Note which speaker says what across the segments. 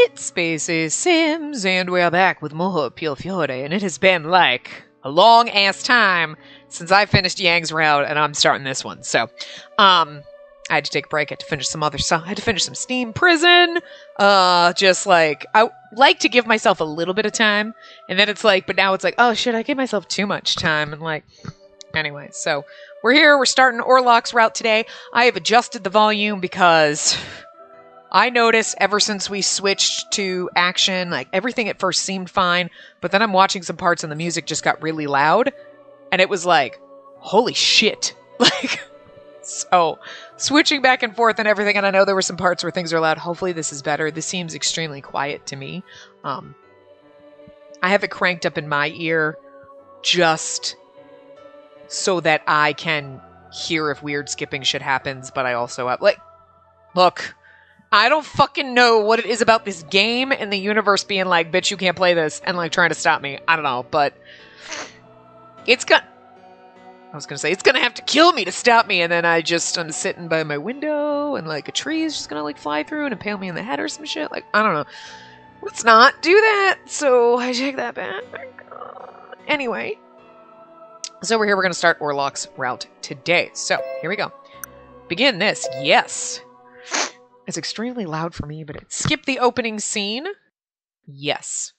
Speaker 1: It's Spacey Sims, and we're back with more Piofiore, and it has been like a long-ass time since I finished Yang's route, and I'm starting this one. So, I had to take a break. I had to finish some other stuff. I had to finish some Steam Prison. Just like, I like to give myself a little bit of time, and then it's like, but now it's like, oh shit, I gave myself too much time, and like, anyway, so we're here. We're starting Orlok's route today. I have adjusted the volume because I noticed ever since we switched to action, like everything at first seemed fine, but then I'm watching some parts and the music just got really loud, and it was like, holy shit. Like, so switching back and forth and everything, and I know there were some parts where things are loud. Hopefully this is better. This seems extremely quiet to me. I have it cranked up in my ear just so that I can hear if weird skipping shit happens, but I also have, like, look, I don't fucking know what it is about this game and the universe being like, bitch, you can't play this, and like trying to stop me. I don't know, but it's gonna have to kill me to stop me, and then I'm sitting by my window and like a tree is just gonna like fly through and impale me in the head or some shit. Like, I don't know. Let's not do that. So I take that back. Anyway. So we're here, we're gonna start Orlok's route today. So here we go. Begin this. Yes. It's extremely loud for me, but skip the opening scene. Yes.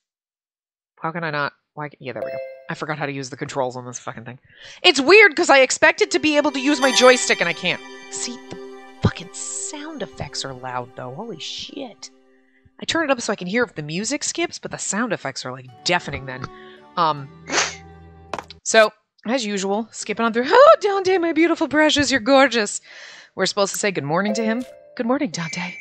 Speaker 1: How can I not? Why? Yeah, there we go. I forgot how to use the controls on this fucking thing. It's weird because I expected to be able to use my joystick and I can't. See, the fucking sound effects are loud though. Holy shit. I turn it up so I can hear if the music skips, but the sound effects are like deafening then. So, as usual, skipping on through. Oh, Dante, my beautiful precious, you're gorgeous. We're supposed to say good morning to him. Good morning, Dante.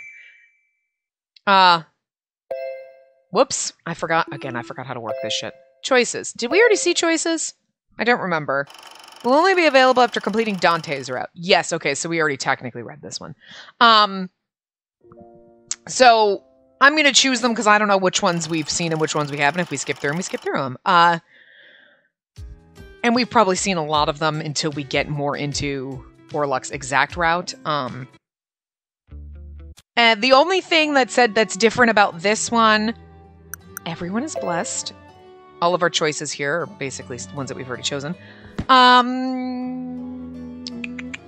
Speaker 1: Whoops. I forgot how to work this shit. Choices. Did we already see choices? I don't remember. Will only be available after completing Dante's route. Yes, okay, so we already technically read this one. So I'm going to choose them because I don't know which ones we've seen and which ones we haven't. If we skip through them, we skip through them. And we've probably seen a lot of them until we get more into Orlok's exact route. And the only thing that's different about this one, everyone is blessed. All of our choices here are basically ones that we've already chosen.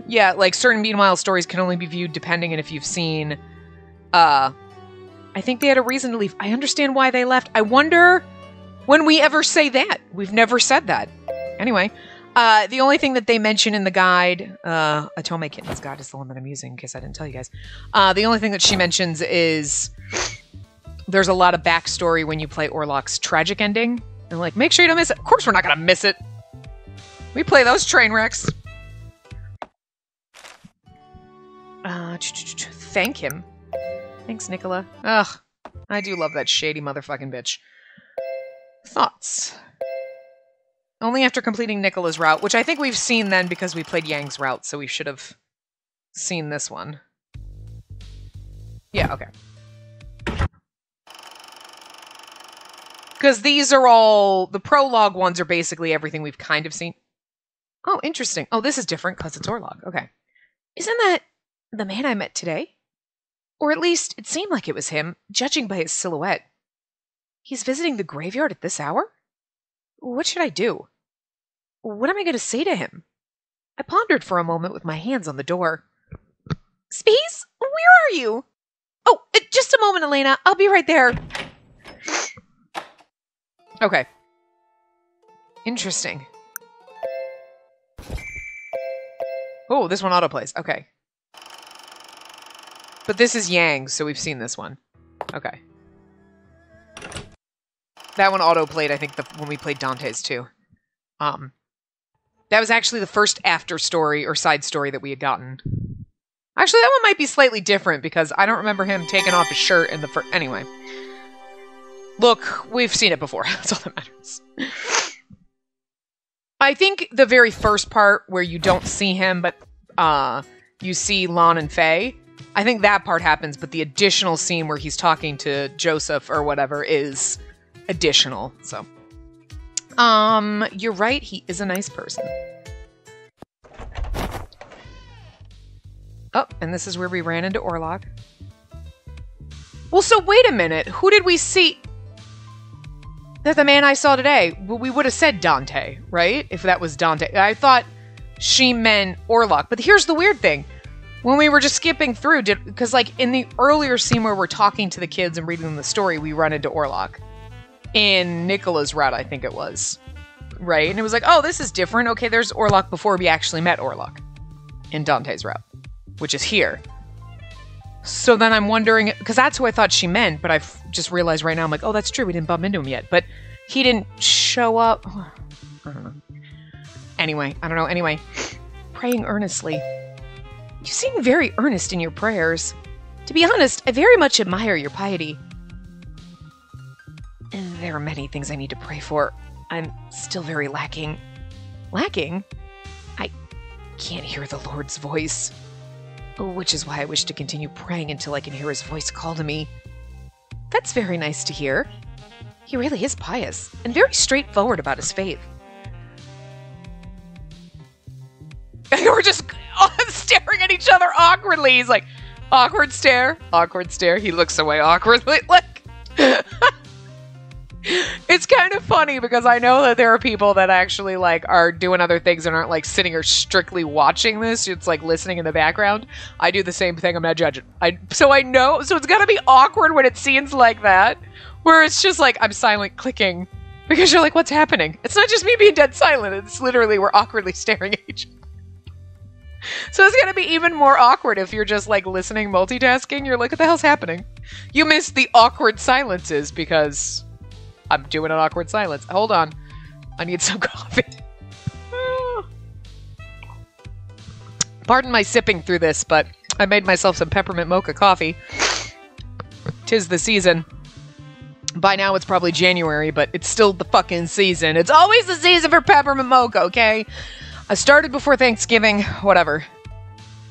Speaker 1: Yeah, like certain meanwhile stories can only be viewed depending on if you've seen, I think they had a reason to leave. I understand why they left. I wonder when we ever say that. We've never said that. Anyway, the only thing that they mention in the guide, Atome Kitten's guide is the one that I'm using in case I didn't tell you guys. The only thing that she mentions is there's a lot of backstory when you play Orlok's tragic ending. And like, make sure you don't miss it. Of course we're not going to miss it. We play those train wrecks. Thank him. Thanks, Nicola. Ugh, I do love that shady motherfucking bitch. Thoughts? Only after completing Nicola's route, which I think we've seen then because we played Yang's route, so we should have seen this one. Yeah, okay. Because these are all, the prologue ones are basically everything we've kind of seen. Oh, interesting. Oh, this is different because it's Orlok. Okay. Isn't that the man I met today? Or at least it seemed like it was him, judging by his silhouette. He's visiting the graveyard at this hour? What should I do? What am I going to say to him? I pondered for a moment with my hands on the door. Space, where are you? Oh, just a moment, Elena. I'll be right there. Okay. Interesting. Oh, this one autoplays. Okay. But this is Yang, so we've seen this one. Okay. That one auto-played, I think, when we played Dante's too. That was actually the first after story or side story that we had gotten. Actually, that one might be slightly different because I don't remember him taking off his shirt in the first... Anyway. Look, we've seen it before. That's all that matters. I think the very first part where you don't see him, but you see Lon and Faye, I think that part happens, but the additional scene where he's talking to Joseph or whatever is additional, so. You're right, he is a nice person. Oh, and this is where we ran into Orlok. Well, so wait a minute. Who did we see? That the man I saw today. Well, we would have said Dante, right? If that was Dante. I thought she meant Orlok. But here's the weird thing. When we were just skipping through, because like in the earlier scene where we're talking to the kids and reading them the story, we run into Orlok. In Nicola's route, I think it was. Right? And it was like, oh, this is different. Okay, there's Orlok before we actually met Orlok. In Dante's route. Which is here. So then I'm wondering, because that's who I thought she meant, but I've just realized right now, I'm like, oh, that's true, we didn't bump into him yet. But he didn't show up. I don't know. Anyway, I don't know. Anyway, praying earnestly. You seem very earnest in your prayers. To be honest, I very much admire your piety. And there are many things I need to pray for. I'm still very lacking. Lacking? I can't hear the Lord's voice. Which is why I wish to continue praying until I can hear his voice call to me. That's very nice to hear. He really is pious, and very straightforward about his faith. We're just staring at each other awkwardly. He's like, awkward stare, awkward stare. He looks away awkwardly. Like, it's kind of funny because I know that there are people that actually like are doing other things and aren't like sitting or strictly watching this. It's like listening in the background. I do the same thing. I'm not judging. So I know. So it's gotta be awkward when it scenes like that, where it's just like I'm silent clicking because you're like, what's happening? It's not just me being dead silent. It's literally we're awkwardly staring at each other. So it's gonna be even more awkward if you're just like listening, multitasking. You're like, what the hell's happening? You miss the awkward silences because I'm doing an awkward silence. Hold on. I need some coffee. Pardon my sipping through this, but I made myself some peppermint mocha coffee. 'Tis the season. By now it's probably January, but it's still the fucking season. It's always the season for peppermint mocha, okay? I started before Thanksgiving. Whatever.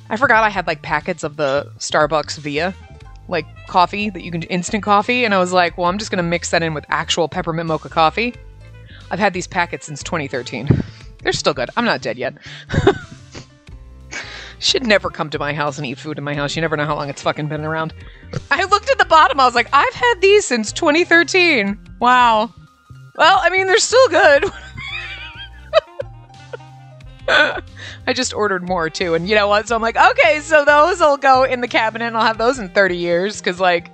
Speaker 1: I forgot I had like packets of the Starbucks Via. Like coffee that you can instant coffee, and I was like, well, I'm just gonna mix that in with actual peppermint mocha coffee. I've had these packets since 2013. They're still good. I'm not dead yet. Should never come to my house and eat food in my house. You never know how long it's fucking been around. I looked at the bottom. I was like, I've had these since 2013. Wow. Well, I mean, they're still good. I just ordered more too, and you know what? So I'm like, okay, so those will go in the cabinet, and I'll have those in 30 years, because like,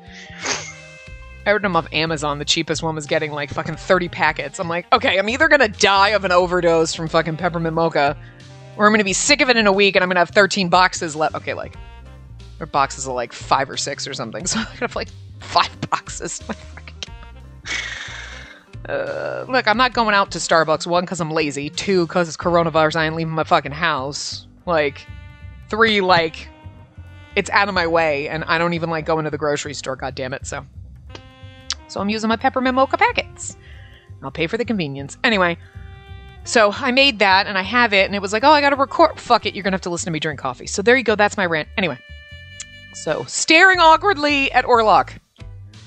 Speaker 1: I ordered them off Amazon. The cheapest one was getting like fucking 30 packets. I'm like, okay, I'm either gonna die of an overdose from fucking peppermint mocha, or I'm gonna be sick of it in a week, and I'm gonna have 13 boxes left. Okay, like, or boxes of like 5 or 6 or something. So I'm gonna have like 5 boxes. Look, I'm not going out to Starbucks. 1, because I'm lazy. 2, because it's coronavirus. I ain't leaving my fucking house. Like, 3, like, it's out of my way, and I don't even like going to the grocery store. God damn it! So I'm using my peppermint mocha packets. I'll pay for the convenience anyway. So I made that, and I have it, and it was like, oh, I gotta record. Fuck it, you're gonna have to listen to me drink coffee. So there you go. That's my rant. Anyway, so staring awkwardly at Orlok.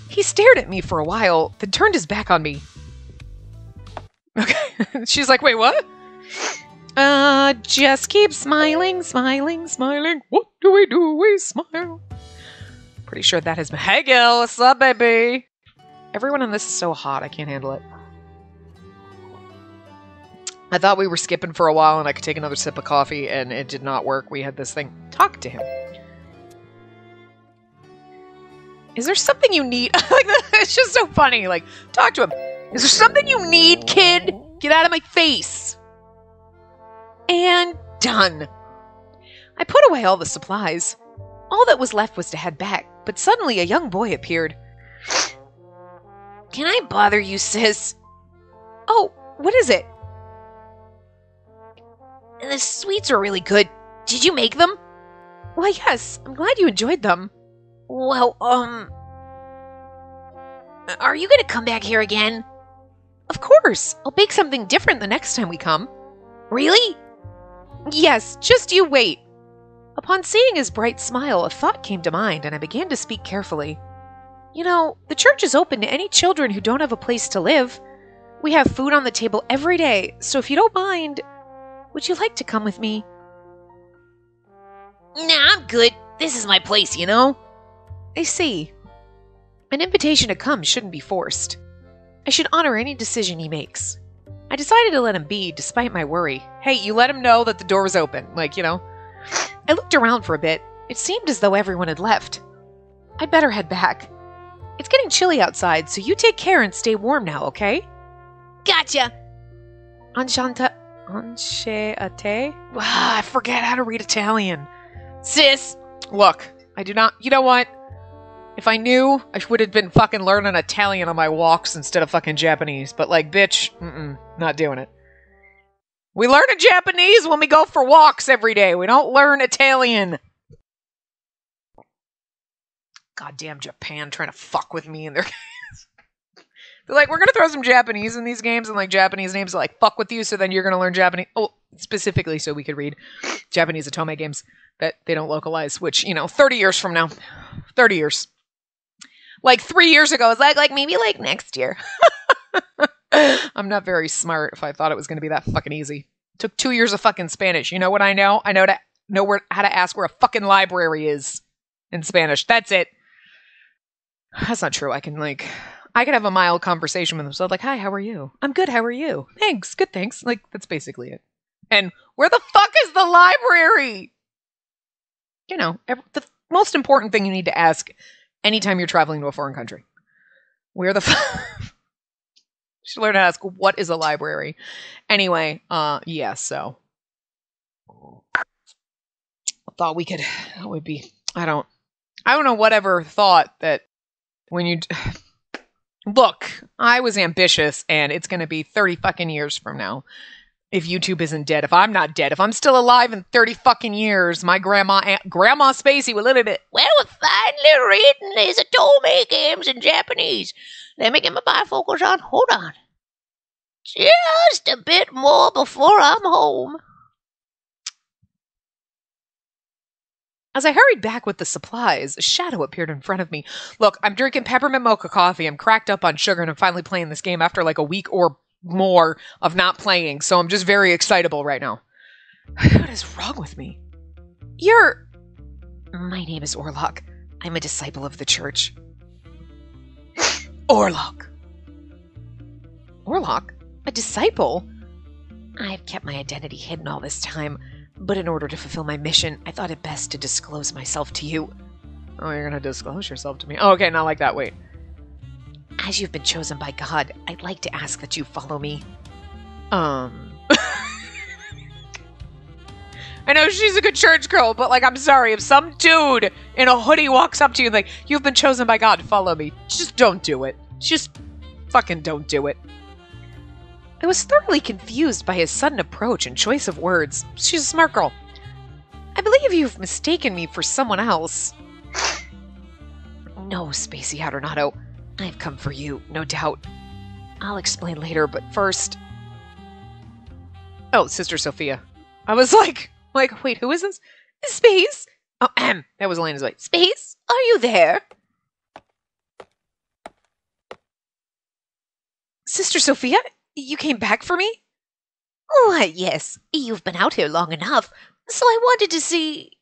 Speaker 1: He stared at me for a while, then turned his back on me. Okay. She's like, wait, what? Just keep smiling, smiling, smiling. What do? We smile. Pretty sure that has been. Hey, Gil, what's up, baby? Everyone in this is so hot, I can't handle it. I thought we were skipping for a while and I could take another sip of coffee, and it did not work. We had this thing. Talk to him. Is there something you need? Like, it's just so funny. Like, talk to him. Is there something you need, kid? Get out of my face. And done. I put away all the supplies. All that was left was to head back, but suddenly a young boy appeared. Can I bother you, sis? Oh, what is it? The sweets are really good. Did you make them? Why, yes. I'm glad you enjoyed them. Well, are you gonna come back here again? Of course. I'll bake something different the next time we come. Really? Yes, just you wait. Upon seeing his bright smile, a thought came to mind, and I began to speak carefully. You know, the church is open to any children who don't have a place to live. We have food on the table every day, so if you don't mind, would you like to come with me? Nah, I'm good. This is my place, you know? I see. An invitation to come shouldn't be forced. I should honor any decision he makes. I decided to let him be, despite my worry. Hey, you let him know that the door was open. Like, you know. I looked around for a bit. It seemed as though everyone had left. I'd better head back. It's getting chilly outside, so you take care and stay warm now, okay? Gotcha! Enchantate? I forget how to read Italian. Sis! Look, I do not... You know what? If I knew, I would have been fucking learning Italian on my walks instead of fucking Japanese. But like, bitch, not doing it. We learn Japanese when we go for walks every day. We don't learn Italian. Goddamn Japan trying to fuck with me in their games. They're like, we're going to throw some Japanese in these games, and like Japanese names are like, fuck with you, so then you're going to learn Japanese. Oh, specifically so we could read Japanese Otome games that they don't localize, which, you know, 30 years from now. 30 years. Like 3 years ago, it's like maybe like next year. I'm not very smart if I thought it was going to be that fucking easy. Took 2 years of fucking Spanish. You know what I know? I know how to ask where a fucking library is in Spanish. That's it. That's not true. I can have a mild conversation with them. So I'm like, hi, how are you? I'm good. How are you? Thanks. Good. Thanks. Like, that's basically it. And where the fuck is the library? You know, the most important thing you need to ask anytime you're traveling to a foreign country. Where the fuck? You should learn how to ask, what is a library? Anyway, yeah, so. I thought that would be, I don't know whatever thought that when you, look, I was ambitious and it's going to be 30 fucking years from now. If YouTube isn't dead, if I'm not dead, if I'm still alive in 30 fucking years, my Grandma Spacey will literally be, well, we're finally reading these Otome games in Japanese. Let me get my bifocals on. Hold on. Just a bit more before I'm home. As I hurried back with the supplies, a shadow appeared in front of me. Look, I'm drinking peppermint mocha coffee. I'm cracked up on sugar, and I'm finally playing this game after like a week or more of not playing, so I'm just very excitable right now. What is wrong with me? My name is Orlok. I'm a disciple of the church. Orlok? Orlok? A disciple? I've kept my identity hidden all this time, but in order to fulfill my mission, I thought it best to disclose myself to you. Oh, you're gonna disclose yourself to me? Oh, okay, not like that, wait. As you've been chosen by God, I'd like to ask that you follow me. I know she's a good church girl, but like, I'm sorry, if some dude in a hoodie walks up to you and like, you've been chosen by God, follow me. Just don't do it. Just fucking don't do it. I was thoroughly confused by his sudden approach and choice of words. She's a smart girl. I believe you've mistaken me for someone else. No, Spacey Adornato. I've come for you, no doubt. I'll explain later, but first... Oh, Sister Sophia. I was like, wait, who is this? Space? Oh, that was Elena's voice. Space, are you there? Sister Sophia, you came back for me? Why, yes. You've been out here long enough, so I wanted to see...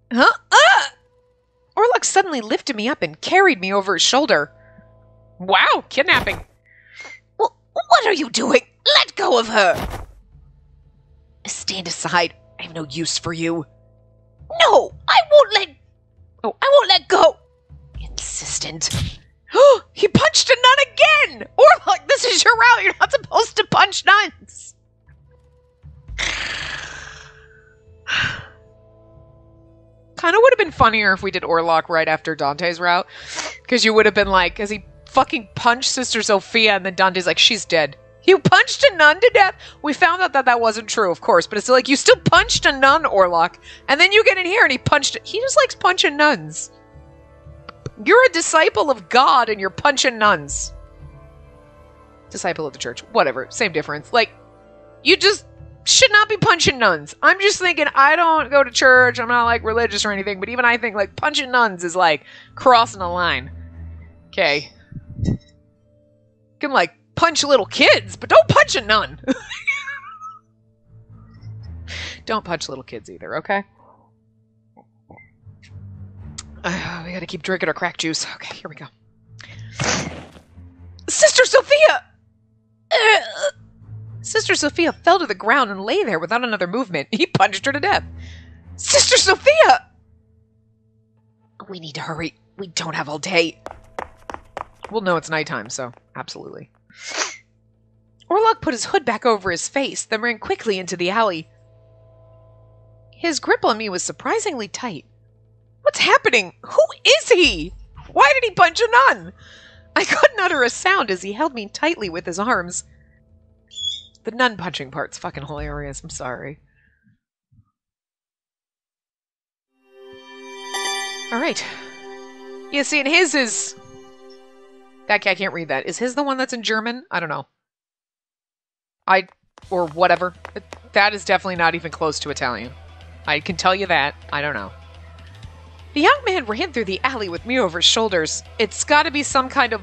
Speaker 1: Huh? Ah! Orlok suddenly lifted me up and carried me over his shoulder. Wow, kidnapping. What are you doing? Let go of her! Stand aside. I have no use for you. No, I won't let go. Insistent. He punched a nun again! Orlok, this is your route. You're not supposed to punch nuns. Kind of would have been funnier if we did Orlok right after Dante's route. Because you would have been like, as he fucking punched Sister Sophia, and then Dante's like, she's dead. You punched a nun to death? We found out that that wasn't true, of course. But it's like, you still punched a nun, Orlok. And then you get in here and he punched it. He just likes punching nuns. You're a disciple of God and you're punching nuns. Disciple of the church. Whatever. Same difference. Like, you just... should not be punching nuns. I'm just thinking, I don't go to church, I'm not like religious or anything, but even I think like punching nuns is like crossing a line. Okay. You can like punch little kids, but don't punch a nun. don't punch little kids either, okay? We gotta keep drinking our crack juice. Okay, here we go. Sister Sophia! Sister Sophia fell to the ground and lay there without another movement. He punched her to death. Sister Sophia! We need to hurry. We don't have all day. Well, no, it's nighttime, so absolutely. Orlok put his hood back over his face, then ran quickly into the alley. His grip on me was surprisingly tight. What's happening? Who is he? Why did he punch a nun? I couldn't utter a sound as he held me tightly with his arms. The nun punching part's fucking hilarious. I'm sorry. Alright. Yeah, see, and his is... I can't read that. Is his the one that's in German? I don't know. Or whatever. That is definitely not even close to Italian. I can tell you that. I don't know. The young man ran through the alley with me over his shoulders. It's gotta be some kind of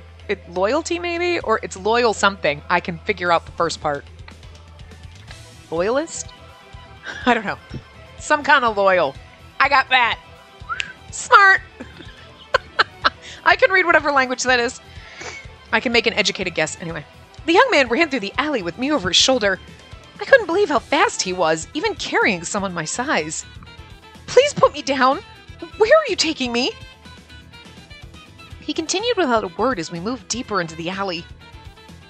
Speaker 1: loyalty, maybe? Or it's loyal something. I can figure out the first part. Loyalist? I don't know. Some kind of loyal. I got that. Smart. I can read whatever language that is. I can make an educated guess. Anyway. The young man ran through the alley with me over his shoulder. I couldn't believe how fast he was, even carrying someone my size. Please put me down. Where are you taking me? He continued without a word as we moved deeper into the alley.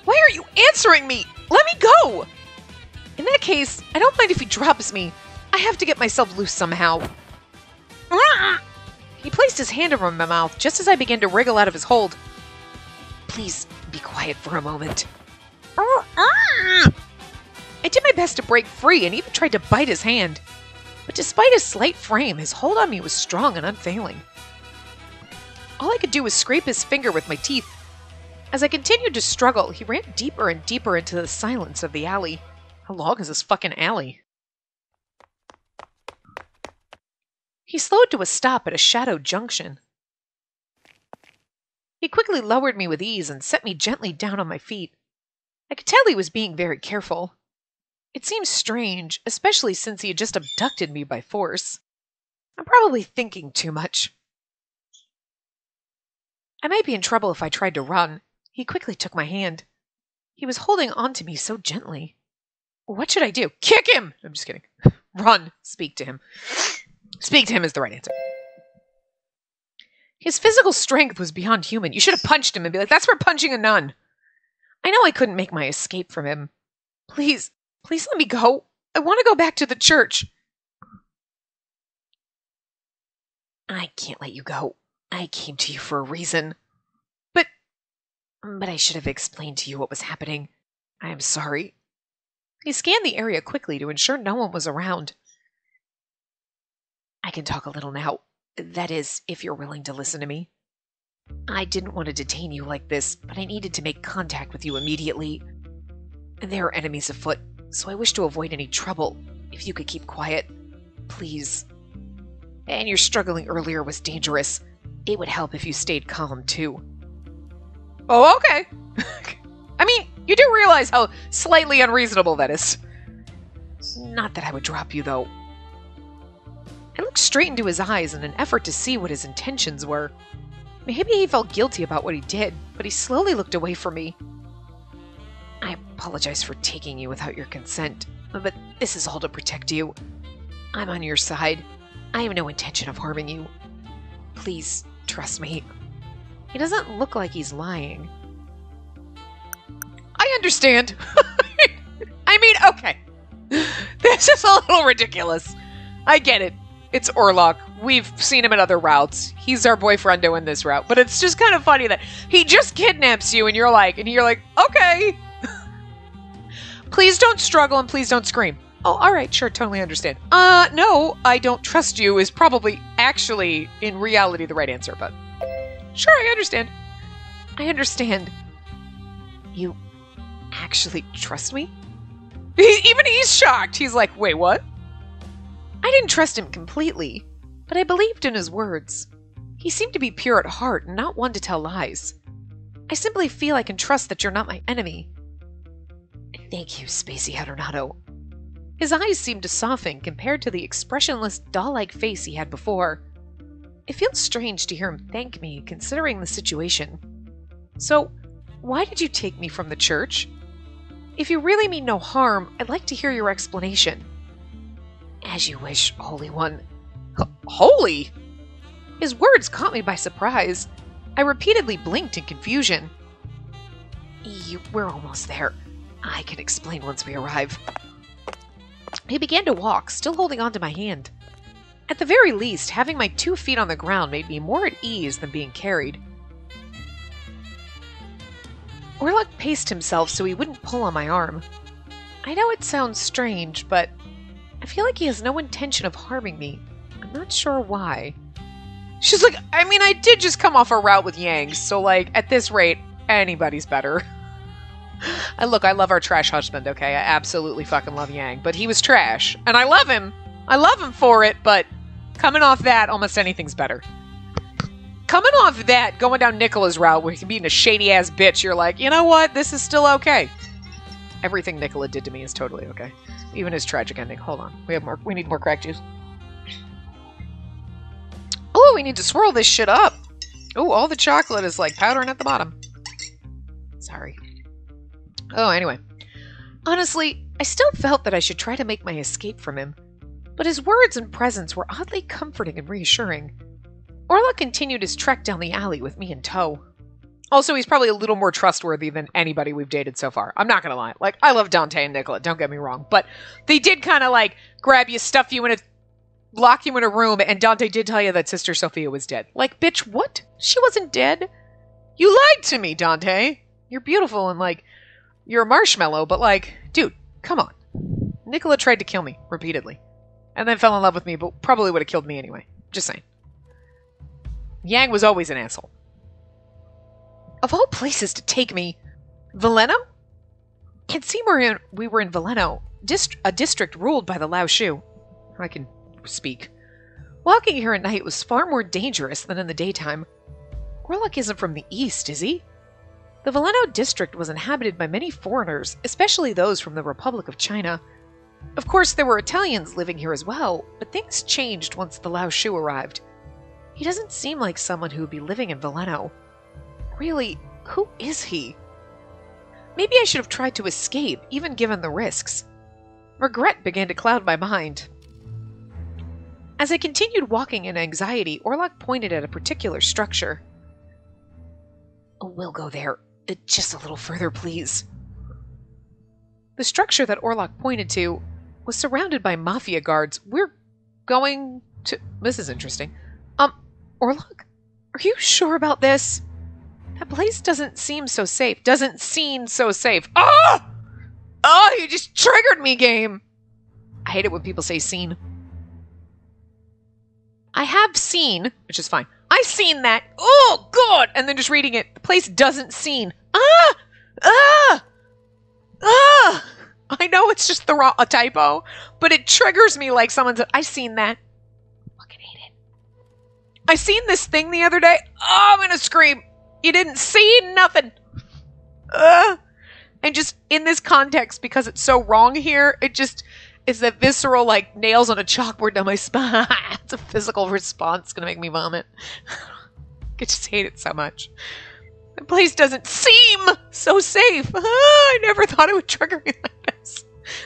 Speaker 1: Why are you answering me? Let me go! In that case, I don't mind if he drops me. I have to get myself loose somehow. He placed his hand over my mouth just as I began to wriggle out of his hold. Please be quiet for a moment. I did my best to break free and even tried to bite his hand. But despite his slight frame, his hold on me was strong and unfailing. All I could do was scrape his finger with my teeth. As I continued to struggle, he ran deeper and deeper into the silence of the alley. How long is this fucking alley? He slowed to a stop at a shadowed junction. He quickly lowered me with ease and set me gently down on my feet. I could tell he was being very careful. It seemed strange, especially since he had just abducted me by force. I'm probably thinking too much. I might be in trouble if I tried to run. He quickly took my hand. He was holding on to me so gently. What should I do? Kick him! I'm just kidding. Run. Speak to him. Speak to him is the right answer. His physical strength was beyond human. You should have punched him and be like, that's for punching a nun. I know I couldn't make my escape from him. Please let me go. I want to go back to the church. I can't let you go. I came to you for a reason. But I should have explained to you what was happening. I am sorry. He scanned the area quickly to ensure no one was around. I can talk a little now. That is, if you're willing to listen to me. I didn't want to detain you like this, but I needed to make contact with you immediately. There are enemies afoot, so I wish to avoid any trouble. If you could keep quiet, please. And your struggling earlier was dangerous. It would help if you stayed calm, too. Oh, okay. I mean, you do realize how slightly unreasonable that is. Not that I would drop you, though. I looked straight into his eyes in an effort to see what his intentions were. Maybe he felt guilty about what he did, but he slowly looked away from me. I apologize for taking you without your consent, but this is all to protect you. I'm on your side. I have no intention of harming you. Please, trust me. He doesn't look like he's lying. I understand. I mean, okay. This is a little ridiculous. I get it. It's Orlok. We've seen him in other routes. He's our boyfriend doing this route. But it's just kind of funny that he just kidnaps you and you're like, okay. Please don't struggle and please don't scream. Oh, alright, sure, totally understand. No, I don't trust you is probably actually, in reality, the right answer, but sure, I understand. I understand. You actually trust me? Even he's shocked. He's like, wait, what? I didn't trust him completely, but I believed in his words. He seemed to be pure at heart and not one to tell lies. I simply feel I can trust that you're not my enemy. Thank you, Spacey Hadornato. His eyes seemed to soften compared to the expressionless, doll-like face he had before. It feels strange to hear him thank me, considering the situation. So, why did you take me from the church? If you really mean no harm, I'd like to hear your explanation. As you wish, Holy One. Holy? His words caught me by surprise. I repeatedly blinked in confusion. We're almost there. I can explain once we arrive. He began to walk, still holding on to my hand. At the very least, having my 2 feet on the ground made me more at ease than being carried. Orlok paced himself so he wouldn't pull on my arm. I know it sounds strange, but I feel like he has no intention of harming me. I'm not sure why. She's like, I mean, I did just come off a route with Yang, so like, at this rate, anybody's better. I love our trash husband, okay? I absolutely fucking love Yang, but he was trash. And I love him. I love him for it, but coming off that, almost anything's better. Coming off that, going down Nicola's route, where he can be a shady-ass bitch, you're like, you know what? This is still okay. Everything Nicola did to me is totally okay. Even his tragic ending. Hold on. We need more crack juice. Oh, we need to swirl this shit up. Oh, all the chocolate is like powdering at the bottom. Sorry. Oh, anyway. Honestly, I still felt that I should try to make my escape from him. But his words and presence were oddly comforting and reassuring. Orlok continued his trek down the alley with me in tow. Also, he's probably a little more trustworthy than anybody we've dated so far. I'm not gonna lie. Like, I love Dante and Nicola, don't get me wrong. But they did kind of, like, grab you, stuff you in a... lock you in a room, and Dante did tell you that Sister Sophia was dead. Like, bitch, what? She wasn't dead. You lied to me, Dante. You're beautiful and, like, you're a marshmallow, but, like, dude, come on. Nicola tried to kill me, repeatedly. And then fell in love with me, but probably would have killed me anyway. Just saying. Yang was always an asshole. Of all places to take me, Veleno? It seemed we were in Veleno, a district ruled by the Lao Shu. I can speak. Walking here at night was far more dangerous than in the daytime. Orlok isn't from the east, is he? The Veleno district was inhabited by many foreigners, especially those from the Republic of China. Of course, there were Italians living here as well, but things changed once the Lao Shu arrived. He doesn't seem like someone who would be living in Veleno. Really, who is he? Maybe I should have tried to escape, even given the risks. Regret began to cloud my mind. As I continued walking in anxiety, Orlok pointed at a particular structure. Oh, we'll go there. Just a little further, please. The structure that Orlok pointed to was surrounded by mafia guards. We're going to... This is interesting. Orlok? Are you sure about this? That place doesn't seem so safe. Doesn't seem so safe. Ah! Oh, you just triggered me, game! I hate it when people say seen. I have seen, which is fine. I seen that. Oh, God! And then just reading it. The place doesn't seen. Ah! Ah! Ah! I know it's just a typo, but it triggers me like someone said, I seen that. Fucking hate it. I seen this thing the other day. Oh, I'm gonna scream. You didn't see nothing. And just in this context, because it's so wrong here, it just is that visceral, like, nails on a chalkboard down my spine. It's a physical response. It's gonna make me vomit. I just hate it so much. The place doesn't seem so safe. I never thought it would trigger me like this.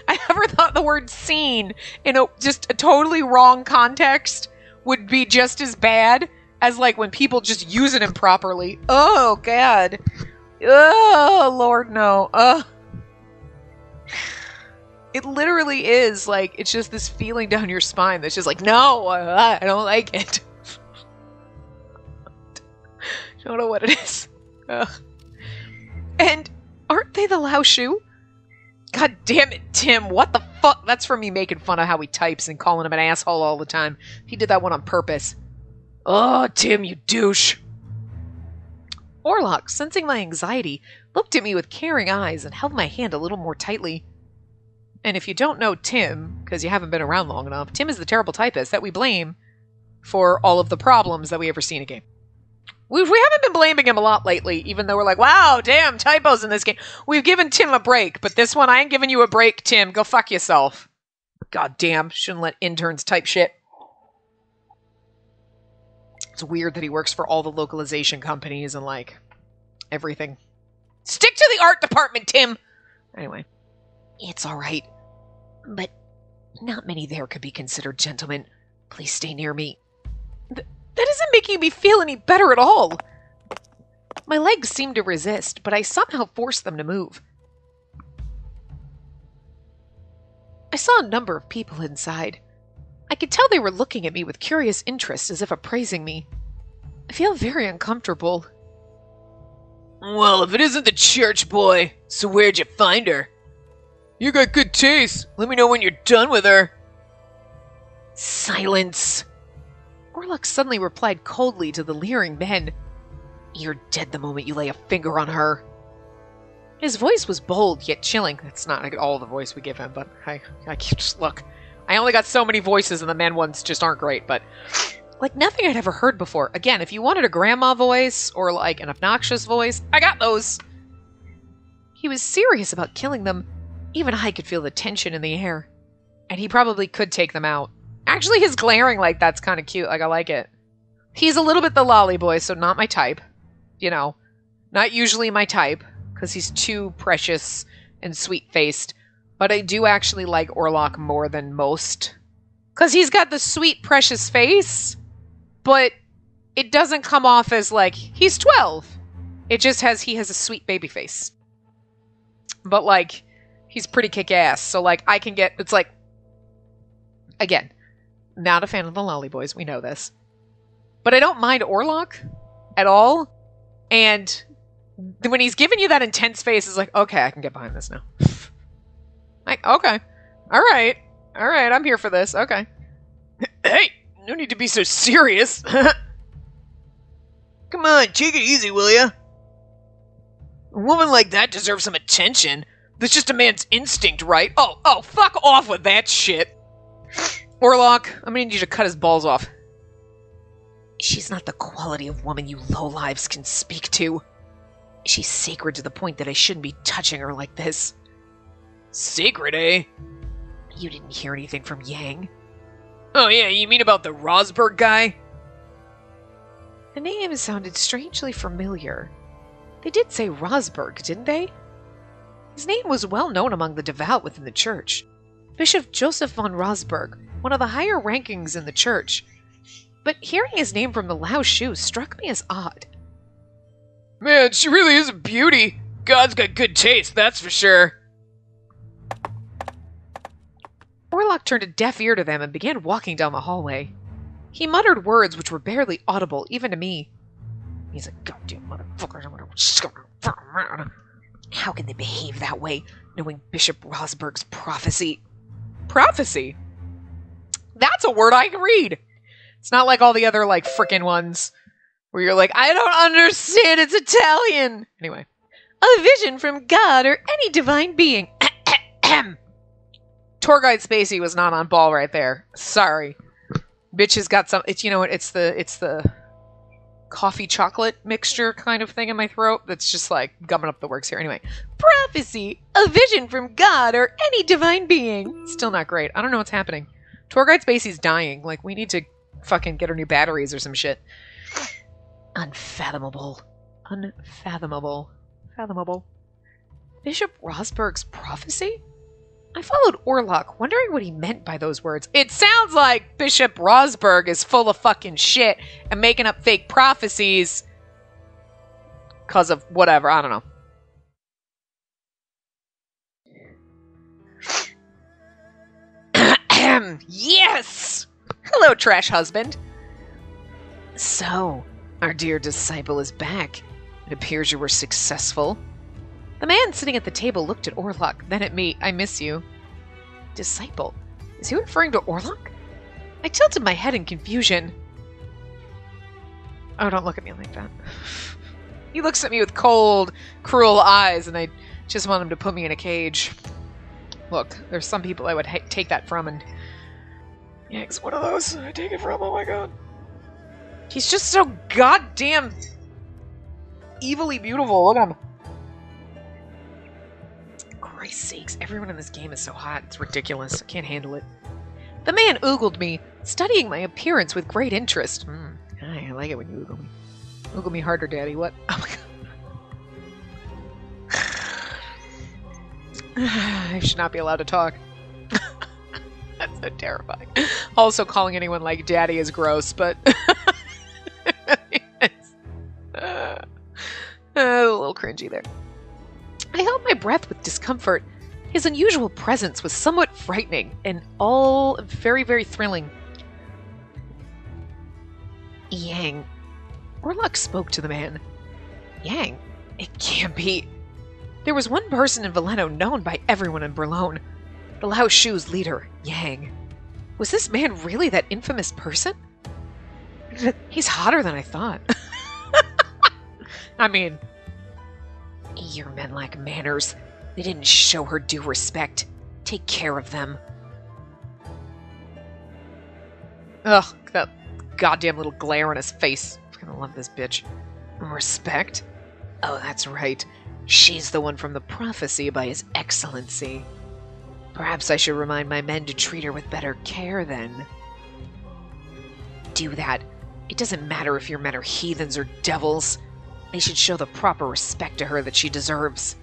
Speaker 1: I never thought the word seen in just a totally wrong context would be just as bad as, like, when people just use it improperly. Oh, God. Oh, Lord, no. It literally is, like, it's just this feeling down your spine that's just like, no, I don't like it. I don't know what it is. And aren't they the Lao Shu? God damn it, Tim. What the fuck? That's from me making fun of how he types and calling him an asshole all the time. He did that one on purpose. Oh, Tim, you douche. Orlok, sensing my anxiety, looked at me with caring eyes and held my hand a little more tightly. And if you don't know Tim, because you haven't been around long enough, Tim is the terrible typist that we blame for all of the problems that we ever see in a game. We haven't been blaming him a lot lately, even though we're like, wow, damn, typos in this game. We've given Tim a break, but this one, I ain't giving you a break, Tim. Go fuck yourself. Goddamn, shouldn't let interns type shit. It's weird that he works for all the localization companies and, like, everything. Stick to the art department, Tim! Anyway. It's alright. But not many there could be considered gentlemen. Please stay near me. That isn't making me feel any better at all. My legs seemed to resist, but I somehow forced them to move. I saw a number of people inside. I could tell they were looking at me with curious interest, as if appraising me. I feel very uncomfortable. Well, if it isn't the church boy, so where'd you find her? You got good taste. Let me know when you're done with her. Silence. Orlok suddenly replied coldly to the leering men. You're dead the moment you lay a finger on her. His voice was bold, yet chilling. That's not all the voice we give him, but I just look. I only got so many voices, and the men ones just aren't great, but like nothing I'd ever heard before. Again, if you wanted a grandma voice or like an obnoxious voice, I got those. He was serious about killing them. Even I could feel the tension in the air. And he probably could take them out. Actually, his glaring like that's kind of cute. Like, I like it. He's a little bit the lolly boy, so not my type. You know, not usually my type, because he's too precious and sweet-faced. But I do actually like Orlok more than most. Because he's got the sweet, precious face, but it doesn't come off as, like, he's 12. It just has, he has a sweet baby face. But, like, he's pretty kick-ass, so, like, I can get, it's like, again, not a fan of the lolly boys, we know this. But I don't mind Orlok at all. And when he's giving you that intense face, it's like, okay, I can get behind this now. Like, okay. Alright, I'm here for this, okay. Hey, no need to be so serious. Come on, take it easy, will ya? A woman like that deserves some attention. That's just a man's instinct, right? Oh, fuck off with that shit. Orlok, I'm gonna need you to cut his balls off. She's not the quality of woman you lowlives can speak to. She's sacred to the point that I shouldn't be touching her like this. Sacred, eh? You didn't hear anything from Yang? Oh yeah, you mean about the Rosberg guy? The name sounded strangely familiar. They did say Rosberg, didn't they? His name was well known among the devout within the church. Bishop Joseph von Rosberg, one of the higher rankings in the church. But hearing his name from the Lao Shu struck me as odd. Man, she really is a beauty. God's got good taste, that's for sure. Orlok turned a deaf ear to them and began walking down the hallway. He muttered words which were barely audible, even to me. He's a goddamn motherfucker. How can they behave that way, knowing Bishop Rosberg's prophecy? Prophecy? That's a word I can read. It's not like all the other, like, frickin' ones where you're like, I don't understand, it's Italian. Anyway. A vision from God or any divine being. Tour guide Spacey was not on ball right there. Sorry. Bitch has got some, it's, you know what, it's the coffee chocolate mixture kind of thing in my throat that's just like gumming up the works here. Anyway. Prophecy, a vision from God or any divine being. Still not great. I don't know what's happening. Tour guide Spacey's dying. Like, we need to fucking get her new batteries or some shit. Unfathomable. Unfathomable. Fathomable. Bishop Rosberg's prophecy? I followed Orlok, wondering what he meant by those words. It sounds like Bishop Rosberg is full of fucking shit and making up fake prophecies because of whatever. I don't know. Yes! Hello, trash husband. So, our dear disciple is back. It appears you were successful. The man sitting at the table looked at Orlok, then at me. I miss you. Disciple? Is he referring to Orlok? I tilted my head in confusion. Oh, don't look at me like that. He looks at me with cold, cruel eyes, and I just want him to put me in a cage. Look, there's some people I would take that from, and Yang's one of those I take it from. Oh my god. He's just so goddamn evilly beautiful. Look at him. Christ's sakes, everyone in this game is so hot. It's ridiculous. I can't handle it. The man oogled me, studying my appearance with great interest. I like it when you oogle me. Oogle me harder, Daddy. What? Oh my god. I should not be allowed to talk. That's so terrifying. Also, calling anyone like Daddy is gross, but a little cringy there. I held my breath with discomfort. His unusual presence was somewhat frightening and all very, very thrilling. Yang. Orlok spoke to the man. Yang? It can't be. There was one person in Veleno known by everyone in Berlone. The Lao Shu's leader, Yang. Was this man really that infamous person? He's hotter than I thought. I mean, your men lack manners. They didn't show her due respect. Take care of them. Ugh, that goddamn little glare on his face. I'm gonna love this bitch. Respect? Oh, that's right. She's the one from the prophecy by His Excellency. Perhaps I should remind my men to treat her with better care, then. Do that. It doesn't matter if your men are heathens or devils. They should show the proper respect to her that she deserves.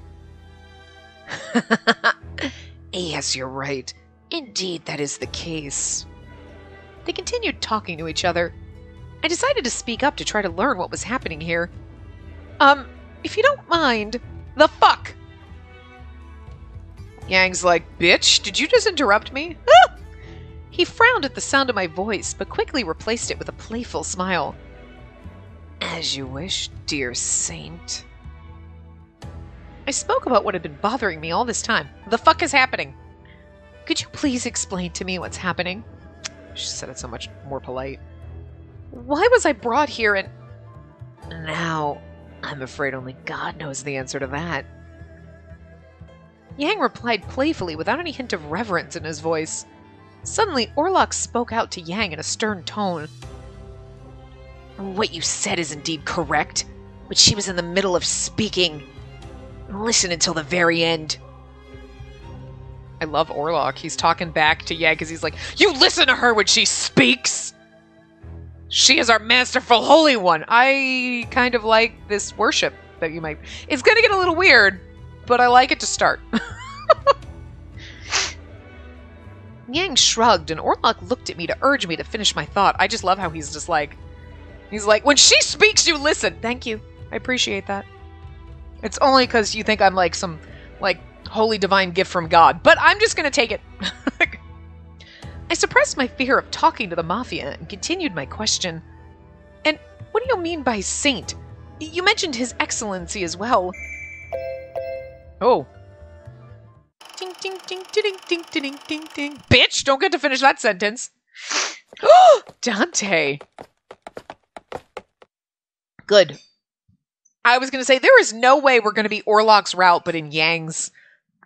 Speaker 1: Yes, you're right. Indeed, that is the case. They continued talking to each other. I decided to speak up to try to learn what was happening here. If you don't mind, the fuck? Yang's like, bitch, did you just interrupt me? Ah! He frowned at the sound of my voice, but quickly replaced it with a playful smile. As you wish, dear saint. I spoke about what had been bothering me all this time. The fuck is happening? Could you please explain to me what's happening? She said it so much more polite. Why was I brought here and... Now, I'm afraid only God knows the answer to that. Yang replied playfully without any hint of reverence in his voice. Suddenly, Orlok spoke out to Yang in a stern tone. What you said is indeed correct, but she was in the middle of speaking. Listen until the very end. I love Orlok. He's talking back to Yang because he's like, you listen to her when she speaks! She is our masterful holy one. I kind of like this worship that you might... It's going to get a little weird, but I like it to start. Yang shrugged, and Orlok looked at me to urge me to finish my thought. I just love how he's just like... He's like, when she speaks, you listen. Thank you. I appreciate that. It's only because you think I'm like some, like, holy divine gift from God. But I'm just going to take it. I suppressed my fear of talking to the Mafia and continued my question. And what do you mean by saint? You mentioned His Excellency as well. Oh. Ding, ding, ding, ding, ding, ding, ding, ding. Bitch, don't get to finish that sentence. Dante. Good. I was going to say, there is no way we're going to be Orlok's route, but in Yang's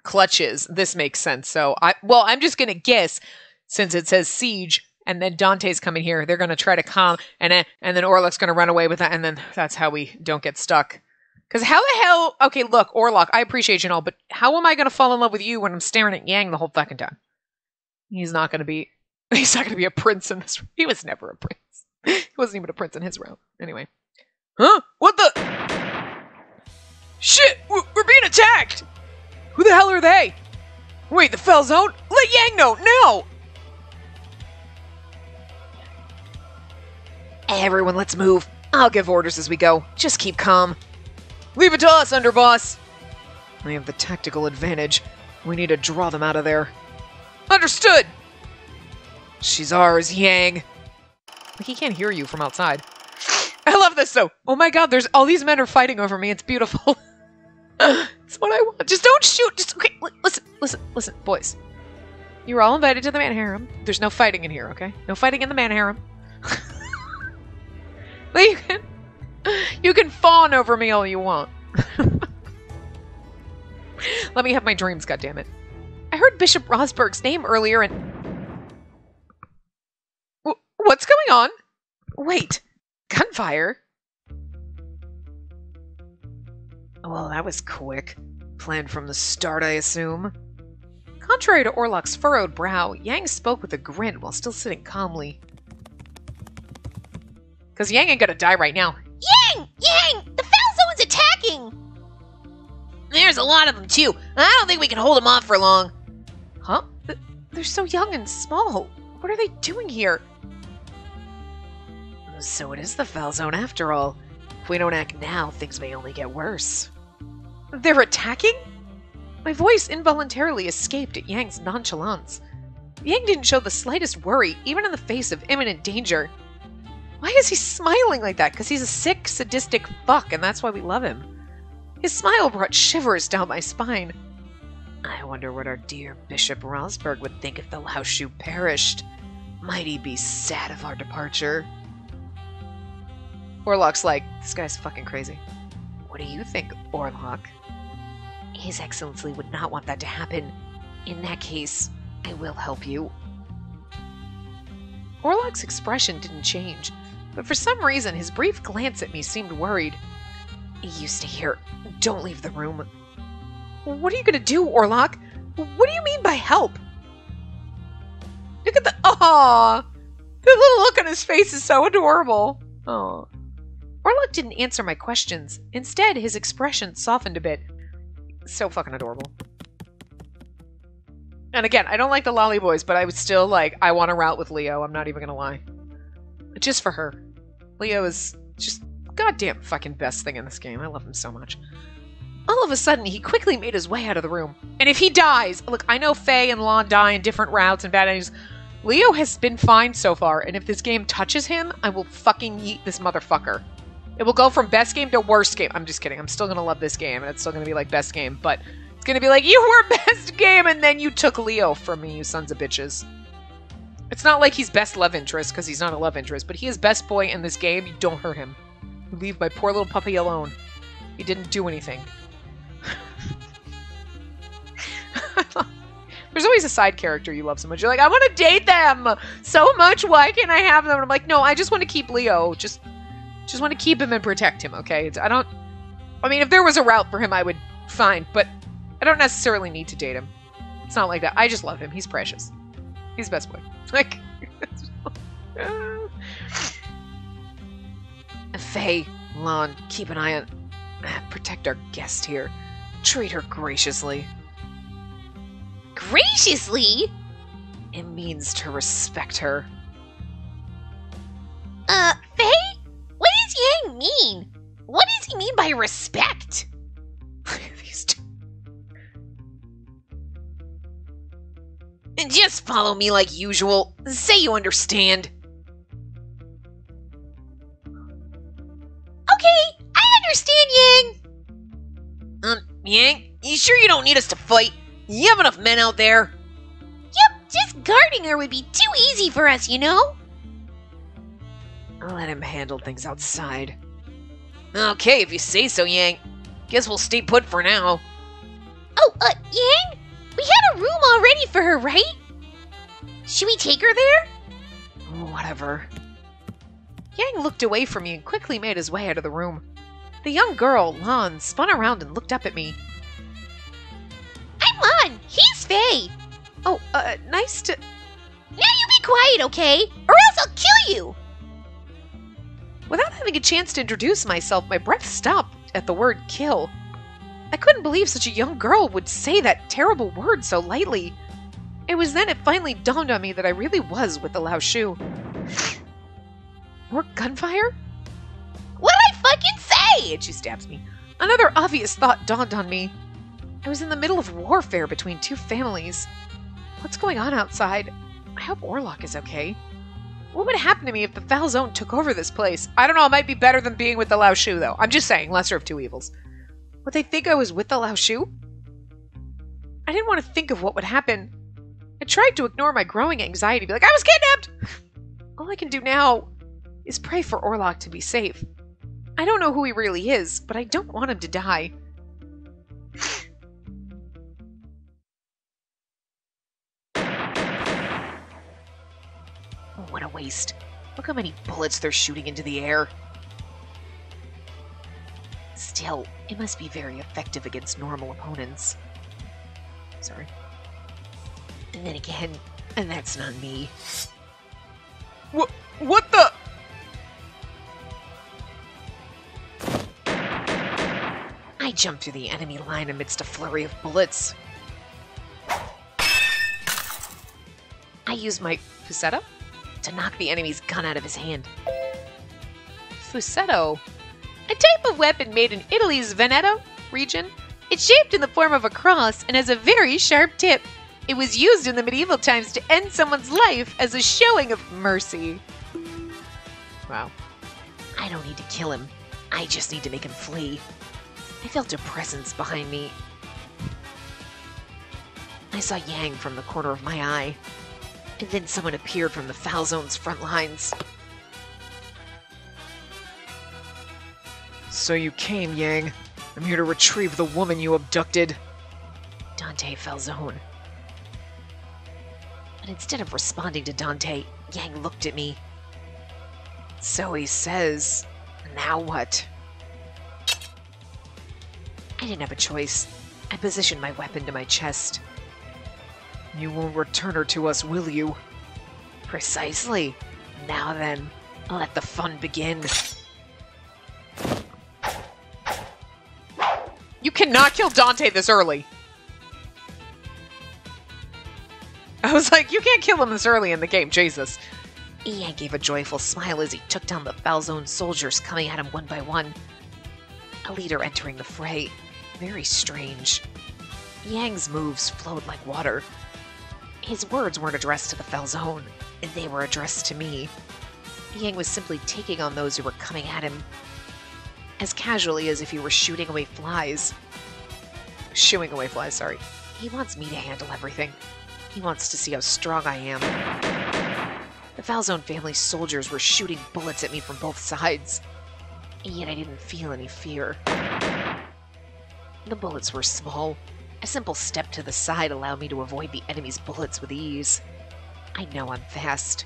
Speaker 1: clutches. This makes sense. So, I'm just going to guess, since it says siege, and then Dante's coming here, they're going to try to calm, and then Orlok's going to run away with that, and then that's how we don't get stuck. Because how the hell... Okay, look, Orlok, I appreciate you and all, but how am I going to fall in love with you when I'm staring at Yang the whole fucking time? He's not going to be a prince in this... He was never a prince. He wasn't even a prince in his realm. Anyway. Huh? What the... Shit! We're being attacked! Who the hell are they? Wait, the Fell Zone? Let Yang know, now! Everyone, let's move. I'll give orders as we go. Just keep calm. Leave it to us, Underboss. We have the tactical advantage. We need to draw them out of there. Understood! She's ours, Yang. Like, he can't hear you from outside. I love this, though. Oh my god, there's all these men are fighting over me. It's beautiful. It's what I want. Just don't shoot. Just, okay, listen, boys. You're all invited to the man harem. There's no fighting in here, okay? No fighting in the man harem. But you can fawn over me all you want. Let me have my dreams, goddammit. I heard Bishop Rosberg's name earlier and... What's going on? Wait, gunfire? Well, that was quick. Planned from the start, I assume. Contrary to Orlok's furrowed brow, Yang spoke with a grin while still sitting calmly. Because Yang ain't gonna die right now.
Speaker 2: Yang! Yang! The foul zone's attacking! There's a lot of them, too. I don't think we can hold them off for long.
Speaker 1: Huh? They're so young and small. What are they doing here? So it is the foul zone after all. If we don't act now, things may only get worse. They're attacking? My voice involuntarily escaped at Yang's nonchalance. Yang didn't show the slightest worry, even in the face of imminent danger. Why is he smiling like that? Because he's a sick, sadistic fuck, and that's why we love him. His smile brought shivers down my spine. I wonder what our dear Bishop Rosberg would think if the Laoshu perished. Might he be sad of our departure? Orlok's like, this guy's fucking crazy. What do you think, Orlok? His Excellency would not want that to happen. In that case, I will help you. Orlok's expression didn't change, but for some reason his brief glance at me seemed worried. You stay here. Don't leave the room. What are you gonna do, Orlok? What do you mean by help? Look at the... Aww! The little look on his face is so adorable. Aww. Orlok didn't answer my questions. Instead, his expression softened a bit. So fucking adorable. And again, I don't like the lolly boys, but I was still like, I want to route with Leo. I'm not even gonna lie. Just for her. Leo is just goddamn fucking best thing in this game. I love him so much. All of a sudden, he quickly made his way out of the room. And if he dies, look, I know Faye and Lon die in different routes and bad endings. Leo has been fine so far, and if this game touches him, I will fucking yeet this motherfucker. It will go from best game to worst game. I'm just kidding. I'm still gonna love this game, and it's still gonna be like best game, but it's gonna be like, you were best game, and then you took Leo from me, you sons of bitches. It's not like he's best love interest, because he's not a love interest, but he is best boy in this game. You don't hurt him. You leave my poor little puppy alone. He didn't do anything. There's always a side character you love so much. You're like, I want to date them so much. Why can't I have them? And I'm like, no, I just want to keep Leo. Just want to keep him and protect him, okay? I mean, if there was a route for him, I would, fine. But I don't necessarily need to date him. It's not like that. I just love him. He's precious. He's best boy. Like, Faye, Lon, keep an eye on... Protect our guest here. Treat her graciously.
Speaker 2: Graciously?
Speaker 1: It means to respect her.
Speaker 2: Faye? What does Yang mean? What does he mean by respect?
Speaker 1: These two.
Speaker 2: And just follow me like usual. Say you understand. Okay, I understand, Yang. Yang, you sure you don't need us to fight? You have enough men out there? Yep, just guarding her would be too easy for us, you know?
Speaker 1: I'll let him handle things outside.
Speaker 2: Okay, if you say so, Yang. Guess we'll stay put for now. Oh, Yang? We had a room all ready for her, right? Should we take her there?
Speaker 1: Whatever. Yang looked away from me and quickly made his way out of the room. The young girl, Lon, spun around and looked up at me.
Speaker 2: I'm Lon. He's Faye.
Speaker 1: Oh, nice to...
Speaker 2: Now you be quiet, okay? Or else I'll kill you!
Speaker 1: Without having a chance to introduce myself, my breath stopped at the word kill. I couldn't believe such a young girl would say that terrible word so lightly. It was then it finally dawned on me that I really was with the Laoshu. More gunfire?
Speaker 2: What'd I fucking say?
Speaker 1: And she stabs me. Another obvious thought dawned on me. I was in the middle of warfare between two families. What's going on outside? I hope Orlok is okay. What would happen to me if the foul zone took over this place? I don't know, it might be better than being with the Laoshu, though. I'm just saying, lesser of two evils. Would they think I was with the Laoshu? I didn't want to think of what would happen. I tried to ignore my growing anxiety, be like, I was kidnapped! All I can do now is pray for Orlok to be safe. I don't know who he really is, but I don't want him to die. Oh, what a waste. Look how many bullets they're shooting into the air. Still, it must be very effective against normal opponents. Sorry.
Speaker 2: And then again, and that's not me.
Speaker 1: What the? I jumped through the enemy line amidst a flurry of bullets. I used my Fusetto to knock the enemy's gun out of his hand. Fusetto? A type of weapon made in Italy's Veneto region. It's shaped in the form of a cross and has a very sharp tip. It was used in the medieval times to end someone's life as a showing of mercy. Wow. I don't need to kill him. I just need to make him flee. I felt a presence behind me. I saw Yang from the corner of my eye. And then someone appeared from the Foul Zone's front lines. So you came, Yang. I'm here to retrieve the woman you abducted. Dante Falzone. But instead of responding to Dante, Yang looked at me. So he says, now what? I didn't have a choice. I positioned my weapon to my chest. You won't return her to us, will you? Precisely. Now then, let the fun begin. You cannot kill Dante this early. I was like, you can't kill him this early in the game, Jesus. Ian gave a joyful smile as he took down the Foul Zone soldiers coming at him one by one. A leader entering the fray. Very strange. Yang's moves flowed like water. His words weren't addressed to the Foul Zone, and they were addressed to me. Yang was simply taking on those who were coming at him, as casually as if he were shooting away flies. Shooing away flies, sorry. He wants me to handle everything. He wants to see how strong I am. The Foul Zone family soldiers were shooting bullets at me from both sides, and yet I didn't feel any fear. The bullets were small. A simple step to the side allowed me to avoid the enemy's bullets with ease. I know I'm fast.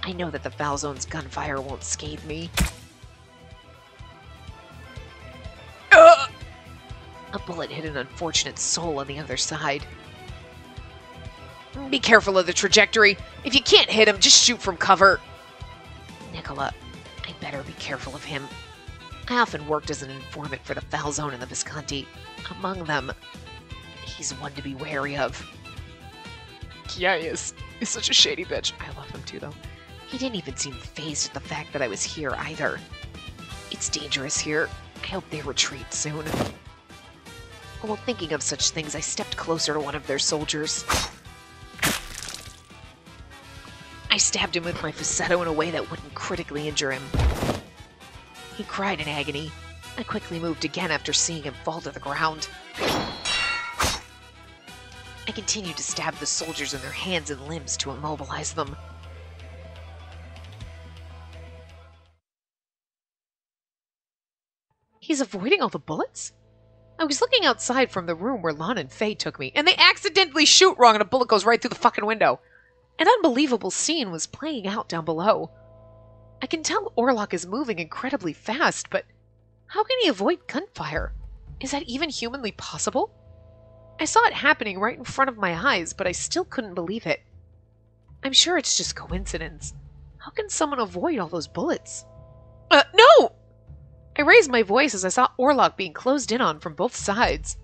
Speaker 1: I know that the Foul Zone's gunfire won't scathe me. A bullet hit an unfortunate soul on the other side. Be careful of the trajectory. If you can't hit him, just shoot from cover. Nicola, I better be careful of him. I often worked as an informant for the Foul Zone and the Visconti. Among them, he's one to be wary of. Yeah, he is. He's such a shady bitch. I love him too, though. He didn't even seem fazed at the fact that I was here either. It's dangerous here. I hope they retreat soon. While thinking of such things, I stepped closer to one of their soldiers. I stabbed him with my Fusetto in a way that wouldn't critically injure him. He cried in agony. I quickly moved again after seeing him fall to the ground. I continued to stab the soldiers in their hands and limbs to immobilize them. He's avoiding all the bullets? I was looking outside from the room where Lon and Faye took me, and they accidentally shoot wrong and a bullet goes right through the fucking window. An unbelievable scene was playing out down below. I can tell Orlok is moving incredibly fast, but how can he avoid gunfire? Is that even humanly possible? I saw it happening right in front of my eyes, but I still couldn't believe it. I'm sure it's just coincidence. How can someone avoid all those bullets? No! I raised my voice as I saw Orlok being closed in on from both sides,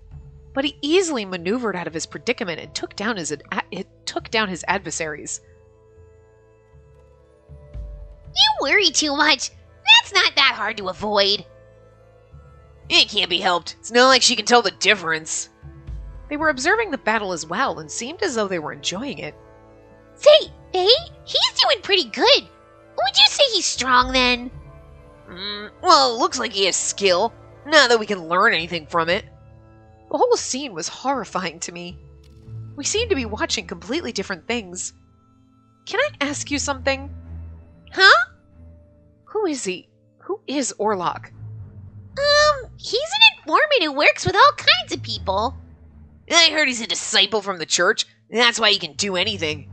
Speaker 1: but he easily maneuvered out of his predicament and took down his adversaries.
Speaker 2: You worry too much. That's not that hard to avoid.
Speaker 1: It can't be helped. It's not like she can tell the difference. They were observing the battle as well and seemed as though they were enjoying it.
Speaker 2: Say, Faye, he's doing pretty good. Would you say he's strong then?
Speaker 1: Well, it looks like he has skill. Not that we can learn anything from it. The whole scene was horrifying to me. We seemed to be watching completely different things. Can I ask you something?
Speaker 2: Huh?
Speaker 1: Who is he? Who is Orlok?
Speaker 2: He's an informant who works with all kinds of people.
Speaker 1: I heard he's a disciple from the church. That's why he can do anything.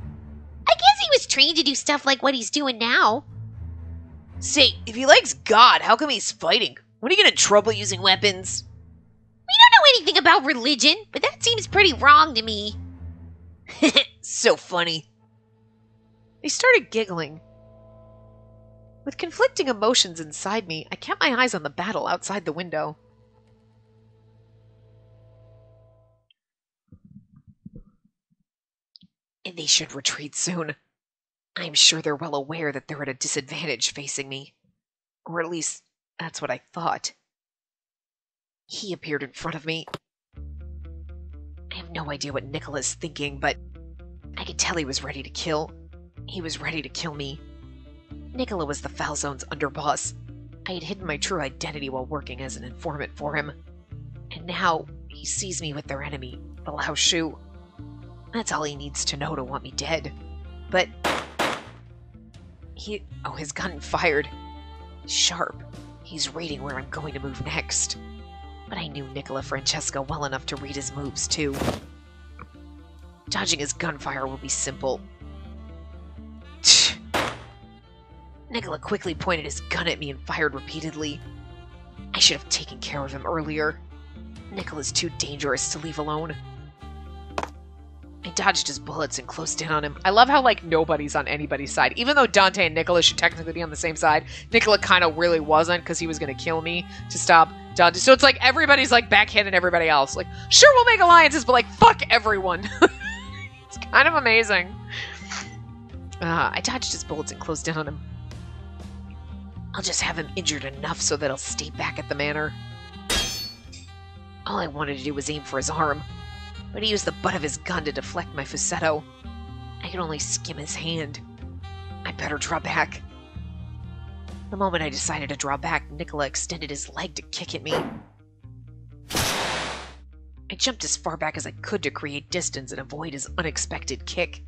Speaker 2: I guess he was trained to do stuff like what he's doing now.
Speaker 1: Say, if he likes God, how come he's fighting? When he get in trouble using weapons?
Speaker 2: We don't know anything about religion, but that seems pretty wrong to me. So funny.
Speaker 1: They started giggling. With conflicting emotions inside me, I kept my eyes on the battle outside the window. And they should retreat soon. I'm sure they're well aware that they're at a disadvantage facing me. Or at least, that's what I thought. He appeared in front of me. I have no idea what Nicola's thinking, but I could tell he was ready to kill. He was ready to kill me. Nicola was the Falzone's underboss. I had hidden my true identity while working as an informant for him. And now, he sees me with their enemy, the Lao Shu. That's all he needs to know to want me dead. But... his gun fired. Sharp. He's reading where I'm going to move next. But I knew Nicola Francesca well enough to read his moves, too. Dodging his gunfire will be simple. Nicola quickly pointed his gun at me and fired repeatedly. I should have taken care of him earlier. Nicola's too dangerous to leave alone. I dodged his bullets and closed in on him. I love how, like, nobody's on anybody's side. Even though Dante and Nicola should technically be on the same side, Nicola kind of really wasn't because he was going to kill me to stop Dante. So it's like everybody's, like, backhanding everybody else. Like, sure, we'll make alliances, but, like, fuck everyone. It's kind of amazing. I dodged his bullets and closed in on him. I'll just have him injured enough so that he'll stay back at the manor. All I wanted to do was aim for his arm, but he used the butt of his gun to deflect my Fusetto. I could only skim his hand. I better draw back. The moment I decided to draw back, Nicola extended his leg to kick at me. I jumped as far back as I could to create distance and avoid his unexpected kick.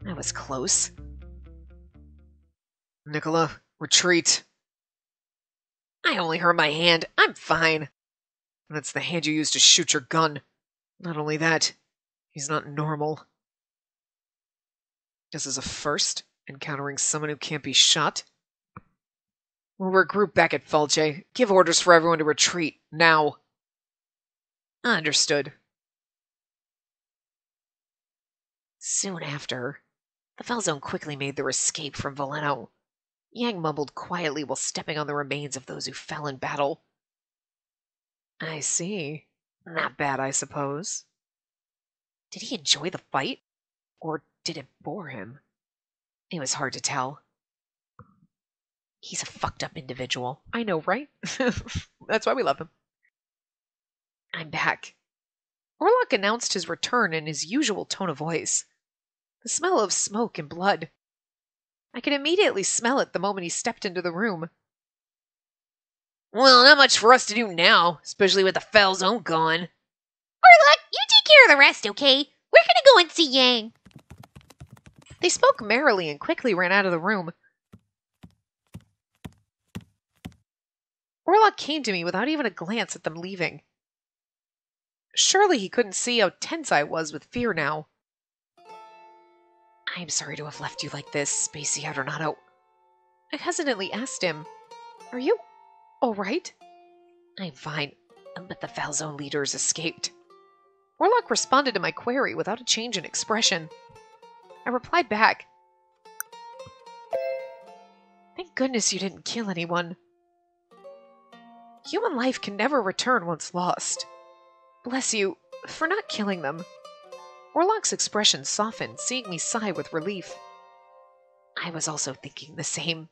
Speaker 1: I was close. Nicola, retreat. I only hurt my hand. I'm fine. That's the hand you used to shoot your gun. Not only that, he's not normal. This is a first, encountering someone who can't be shot. We'll regroup back at Fulce. Give orders for everyone to retreat, now. Understood. Soon after, the Falzone quickly made their escape from Veleno. Yang mumbled quietly while stepping on the remains of those who fell in battle. I see. Not bad, I suppose. Did he enjoy the fight? Or did it bore him? It was hard to tell. He's a fucked up individual. I know, right? That's why we love him. I'm back. Orlok announced his return in his usual tone of voice. The smell of smoke and blood. I could immediately smell it the moment he stepped into the room.
Speaker 2: Well, not much for us to do now, especially with the Falzone gone.
Speaker 3: Orlok, you take care of the rest, okay? We're gonna go and see Yang.
Speaker 1: They spoke merrily and quickly ran out of the room. Orlok came to me without even a glance at them leaving. Surely he couldn't see how tense I was with fear now. I am sorry to have left you like this, Spacey Adornato. I hesitantly asked him, Are you all right? I'm fine, but the Falzone leaders escaped. Orlok responded to my query without a change in expression. I replied back, Thank goodness you didn't kill anyone. Human life can never return once lost. Bless you for not killing them. Orlok's expression softened, seeing me sigh with relief. I was also thinking the same.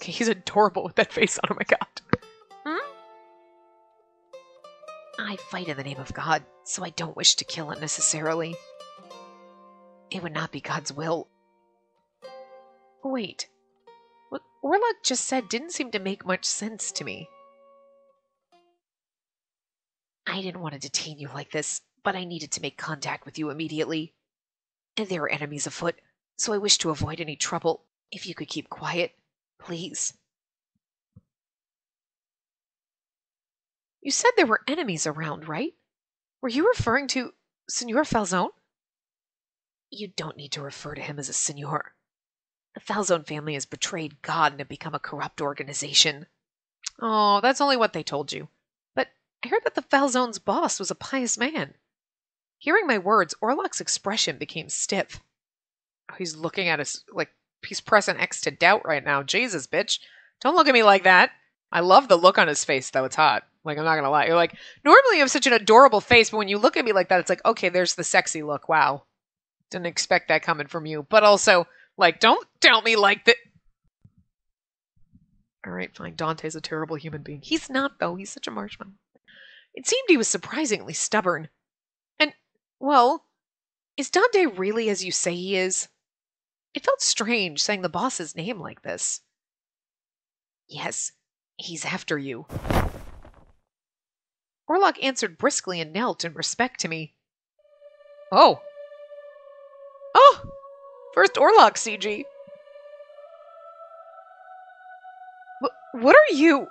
Speaker 1: He's adorable with that face on, oh my god. I fight in the name of God, so I don't wish to kill unnecessarily. It would not be God's will. Wait. What Orlok just said didn't seem to make much sense to me. I didn't want to detain you like this, but I needed to make contact with you immediately. And there are enemies afoot, so I wish to avoid any trouble. If you could keep quiet, please. You said there were enemies around, right? Were you referring to Signor Falzone? You don't need to refer to him as a signor. The Falzone family has betrayed God and have become a corrupt organization. Oh, that's only what they told you. But I heard that the Falzone's boss was a pious man. Hearing my words, Orlok's expression became stiff. Oh, he's looking at us like he's pressing X to doubt right now. Jesus, bitch. Don't look at me like that. I love the look on his face, though. It's hot. Like, I'm not gonna lie. You're like, normally you have such an adorable face, but when you look at me like that, it's like, okay, there's the sexy look. Wow. Didn't expect that coming from you. But also, like, don't doubt me like that. All right, fine. Dante's a terrible human being. He's not, though. He's such a marshmallow. It seemed he was surprisingly stubborn. And, well, is Dante really as you say he is? It felt strange saying the boss's name like this. Yes, he's after you. Orlok answered briskly and knelt in respect to me. Oh. Oh! First Orlok, CG. What are you?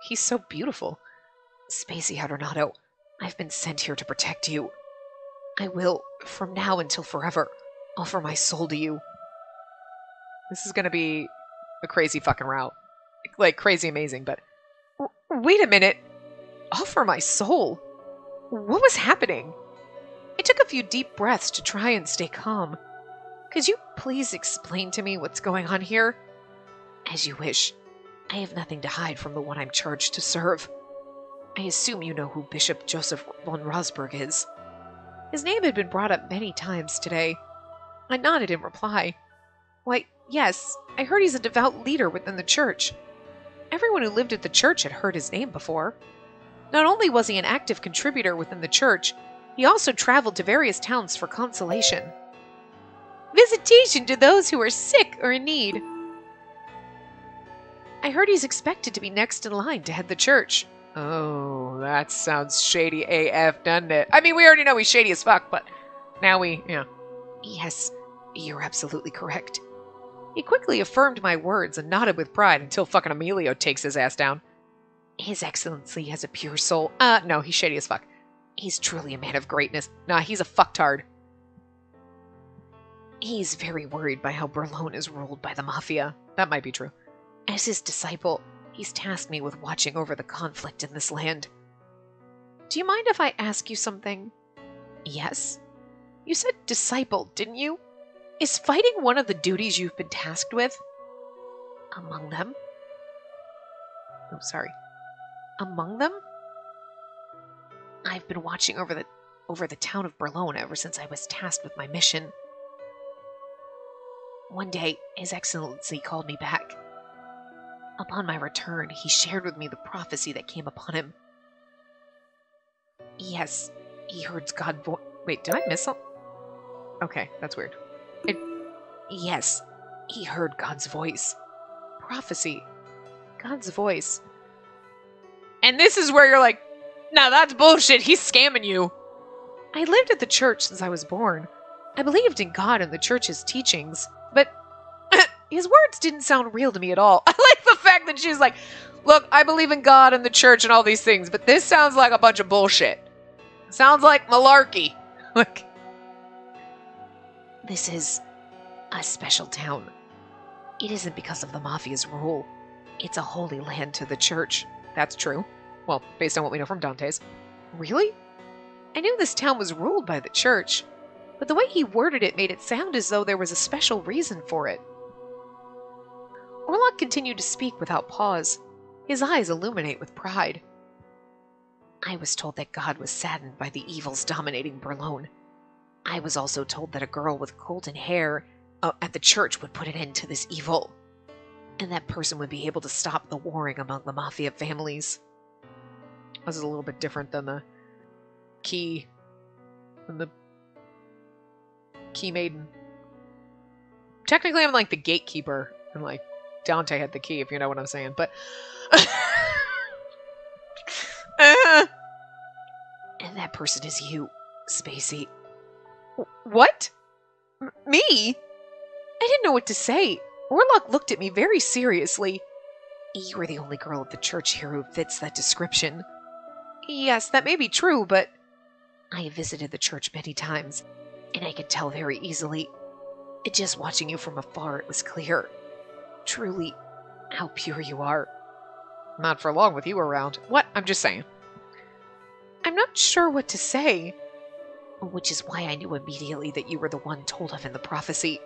Speaker 1: He's so beautiful. Spacey Adornato, I've been sent here to protect you. I will, from now until forever, offer my soul to you. This is gonna be a crazy fucking route. Like, crazy amazing, but... Wait a minute. Offer my soul? What was happening? I took a few deep breaths to try and stay calm. Could you please explain to me what's going on here? As you wish. I have nothing to hide from the one I'm charged to serve. I assume you know who Bishop Joseph von Rosberg is. His name had been brought up many times today. I nodded in reply. Why, yes, I heard he's a devout leader within the church. Everyone who lived at the church had heard his name before. Not only was he an active contributor within the church, he also traveled to various towns for consolation. Visitation to those who are sick or in need. I heard he's expected to be next in line to head the church. Oh, that sounds shady AF, doesn't it? I mean, we already know he's shady as fuck, but now Yes, you're absolutely correct. He quickly affirmed my words and nodded with pride until fucking Emilio takes his ass down. His Excellency has a pure soul. No, he's shady as fuck. He's truly a man of greatness. Nah, he's a fucktard. He's very worried by how Berlone is ruled by the Mafia. That might be true. As his disciple, he's tasked me with watching over the conflict in this land. Do you mind if I ask you something? Yes? You said disciple, didn't you? Is fighting one of the duties you've been tasked with? Among them? Oh, sorry. Among them? I've been watching over the town of Berlone ever since I was tasked with my mission. One day, His Excellency called me back. Upon my return, he shared with me the prophecy that came upon him. Yes, he heard God's voice. Wait, did I miss something? Okay, that's weird. Yes, he heard God's voice. Prophecy. God's voice. And this is where you're like, nah, that's bullshit. He's scamming you. I lived at the church since I was born. I believed in God and the church's teachings, but his words didn't sound real to me at all. I like the fact that she's like, look, I believe in God and the church and all these things, but this sounds like a bunch of bullshit. Sounds like malarkey. Like, this is a special town. It isn't because of the Mafia's rule. It's a holy land to the church. That's true. Well, based on what we know from Dante's. Really? I knew this town was ruled by the church, but the way he worded it made it sound as though there was a special reason for it. Orlok continued to speak without pause. His eyes illuminate with pride. I was told that God was saddened by the evils dominating Berlone. I was also told that a girl with golden hair at the church would put an end to this evil, and that person would be able to stop the warring among the Mafia families. This is a little bit different than the key maiden. Technically, I'm like the gatekeeper, and like Dante had the key, if you know what I'm saying, but and that person is you, Spacey. What? Me? I didn't know what to say. Orlok looked at me very seriously. You are the only girl at the church here who fits that description. Yes, that may be true, but I have visited the church many times, and I could tell very easily. Just watching you from afar, it was clear. Truly, how pure you are. Not for long with you around. What? I'm just saying. I'm not sure what to say. Which is why I knew immediately that you were the one told of in the prophecy.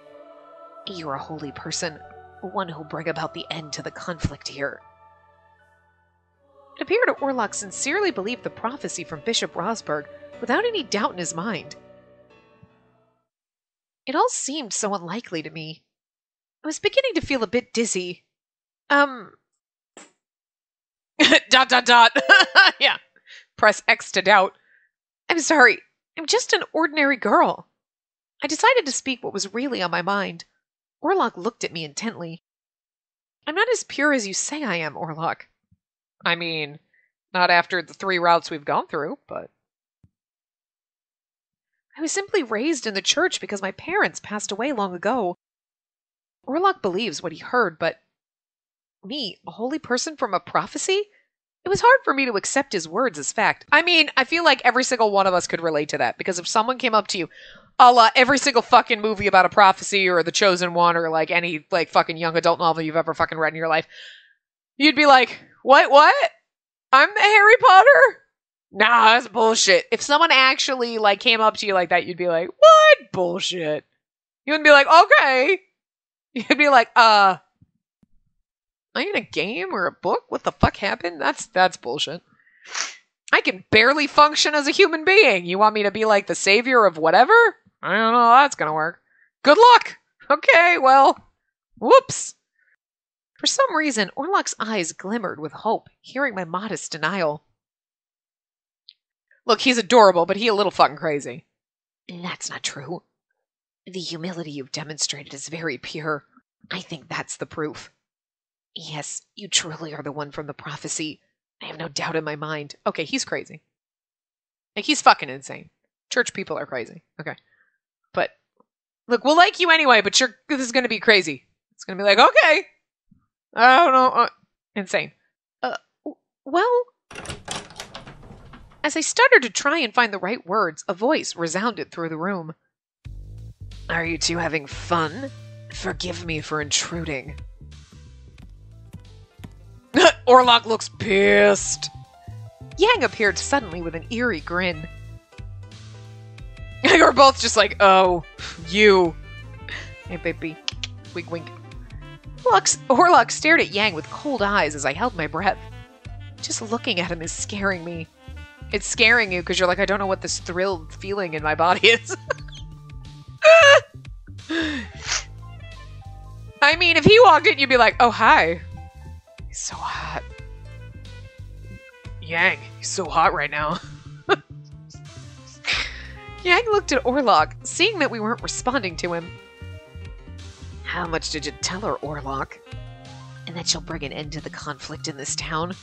Speaker 1: You're a holy person, one who'll bring about the end to the conflict here. It appeared Orlok sincerely believed the prophecy from Bishop Rosberg without any doubt in his mind. It all seemed so unlikely to me. I was beginning to feel a bit dizzy. Yeah. Press X to doubt. I'm sorry. I'm just an ordinary girl. I decided to speak what was really on my mind. Orlok looked at me intently. I'm not as pure as you say I am, Orlok. I mean, not after the 3 routes we've gone through, but... I was simply raised in the church because my parents passed away long ago. Orlok believes what he heard, but... Me, a holy person from a prophecy? It was hard for me to accept his words as fact. I mean, I feel like every single one of us could relate to that, because if someone came up to you, a la every single fucking movie about a prophecy or The Chosen One or like any like fucking young adult novel you've ever fucking read in your life, you'd be like, what? I'm the Harry Potter? Nah, that's bullshit. If someone actually like came up to you like that, you'd be like, what? Bullshit. You wouldn't be like, okay. You'd be like, Am I in a game or a book? What the fuck happened? That's bullshit. I can barely function as a human being. You want me to be like the savior of whatever? I don't know how that's gonna work. Good luck! Okay, well, whoops. For some reason, Orlok's eyes glimmered with hope, hearing my modest denial. Look, he's adorable, but he's a little fucking crazy. That's not true. The humility you've demonstrated is very pure. I think that's the proof. Yes, you truly are the one from the prophecy. I have no doubt in my mind. Okay, he's crazy. Like, he's fucking insane. Church people are crazy. Okay. But, look, we'll like you anyway, but this is going to be crazy. It's going to be like, okay. I don't know. Insane. Well... As I stuttered to try and find the right words, a voice resounded through the room. Are you two having fun? Forgive me for intruding. Orlok looks pissed. Yang appeared suddenly with an eerie grin. You're both just like, oh, you. Hey, baby. Wink, wink. Orlok stared at Yang with cold eyes as I held my breath. Just looking at him is scaring me. It's scaring you because you're like, I don't know what this thrilled feeling in my body is. I mean, if he walked in, you'd be like, oh, hi. He's so hot. Yang, he's so hot right now. Yang looked at Orlok, seeing that we weren't responding to him. How much did you tell her, Orlok? And that she'll bring an end to the conflict in this town?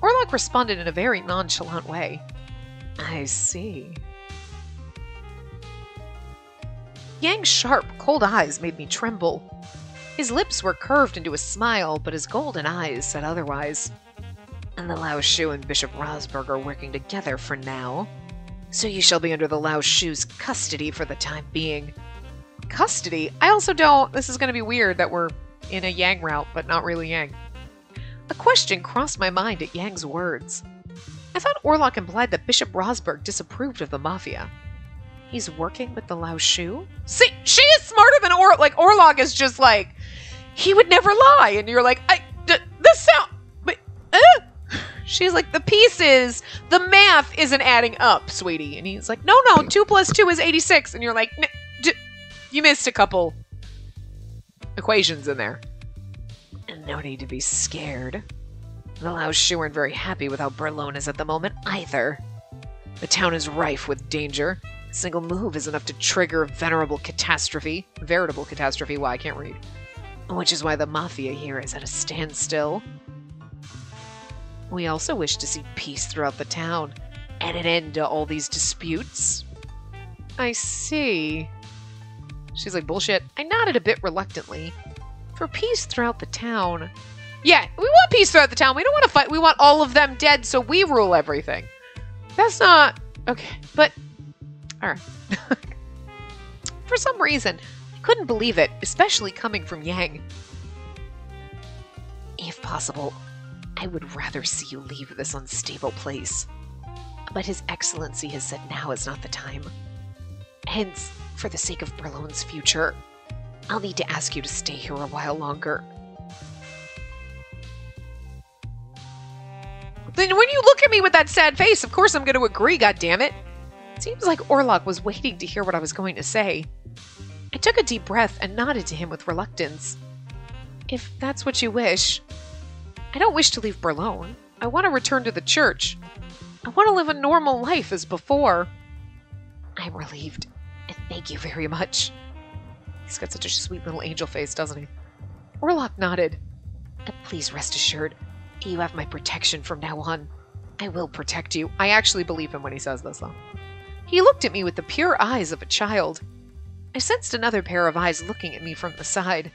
Speaker 1: Orlok responded in a very nonchalant way. I see. Yang's sharp, cold eyes made me tremble. His lips were curved into a smile, but his golden eyes said otherwise. And the Lao Shu and Bishop Rosberg are working together for now. So you shall be under the Lao Shu's custody for the time being. Custody? I also don't... This is going to be weird that we're in a Yang route, but not really Yang. A question crossed my mind at Yang's words. I thought Orlok implied that Bishop Rosberg disapproved of the Mafia. He's working with the Lao Shu? See, she is smarter than Orlok. Like, Orlok is just like, he would never lie. And you're like, this sound... But, She's like, the pieces, the math isn't adding up, sweetie. And he's like, no, 2 plus 2 is 86. And you're like, you missed a couple equations in there. And no need to be scared. The Lao Shu aren't very happy with how Berlone is at the moment, either. The town is rife with danger. A single move is enough to trigger a veritable catastrophe. Wow, I can't read. Which is why the Mafia here is at a standstill. We also wish to see peace throughout the town, and an end to all these disputes. I see. She's like, bullshit. I nodded a bit reluctantly. For peace throughout the town. Yeah, we want peace throughout the town. We don't want to fight. We want all of them dead so we rule everything. That's not... Okay, but... Alright. For some reason, I couldn't believe it, especially coming from Yang. If possible, I would rather see you leave this unstable place. But His Excellency has said now is not the time. Hence, for the sake of Berlone's future, I'll need to ask you to stay here a while longer. Then when you look at me with that sad face, of course I'm going to agree, goddammit. It seems like Orlok was waiting to hear what I was going to say. I took a deep breath and nodded to him with reluctance. If that's what you wish. I don't wish to leave Berlone. I want to return to the church. I want to live a normal life as before. I'm relieved, and thank you very much. He's got such a sweet little angel face, doesn't he? Orlok nodded. Please rest assured, you have my protection from now on. I will protect you. I actually believe him when he says this, though. He looked at me with the pure eyes of a child. I sensed another pair of eyes looking at me from the side.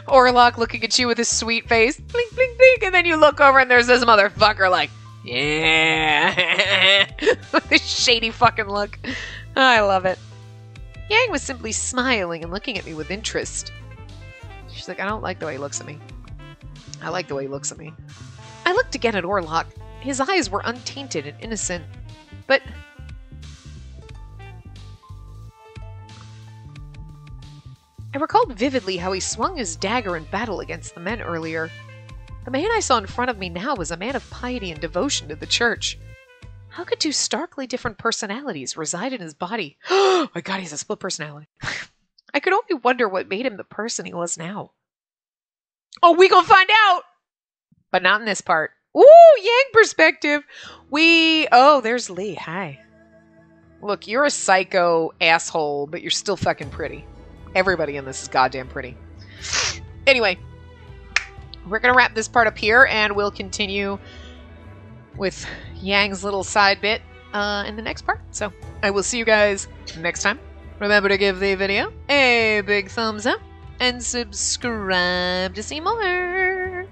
Speaker 1: Orlok looking at you with his sweet face. Blink, blink, blink. And then you look over and there's this motherfucker like, yeah. With this shady fucking look. I love it. Yang was simply smiling and looking at me with interest. She's like, I don't like the way he looks at me. I like the way he looks at me. I looked again at Orlok. His eyes were untainted and innocent. But I recalled vividly how he swung his dagger in battle against the men earlier. The man I saw in front of me now was a man of piety and devotion to the church. How could two starkly different personalities reside in his body? Oh my god, he has a split personality. I could only wonder what made him the person he was now. Oh, we gonna find out! But not in this part. Ooh, Yang perspective! Oh, there's Lee. Hi. Look, you're a psycho asshole, but you're still fucking pretty. Everybody in this is goddamn pretty. Anyway, we're gonna wrap this part up here, and we'll continue with Yang's little side bit in the next part. So, I will see you guys next time. Remember to give the video a big thumbs up and subscribe to see more.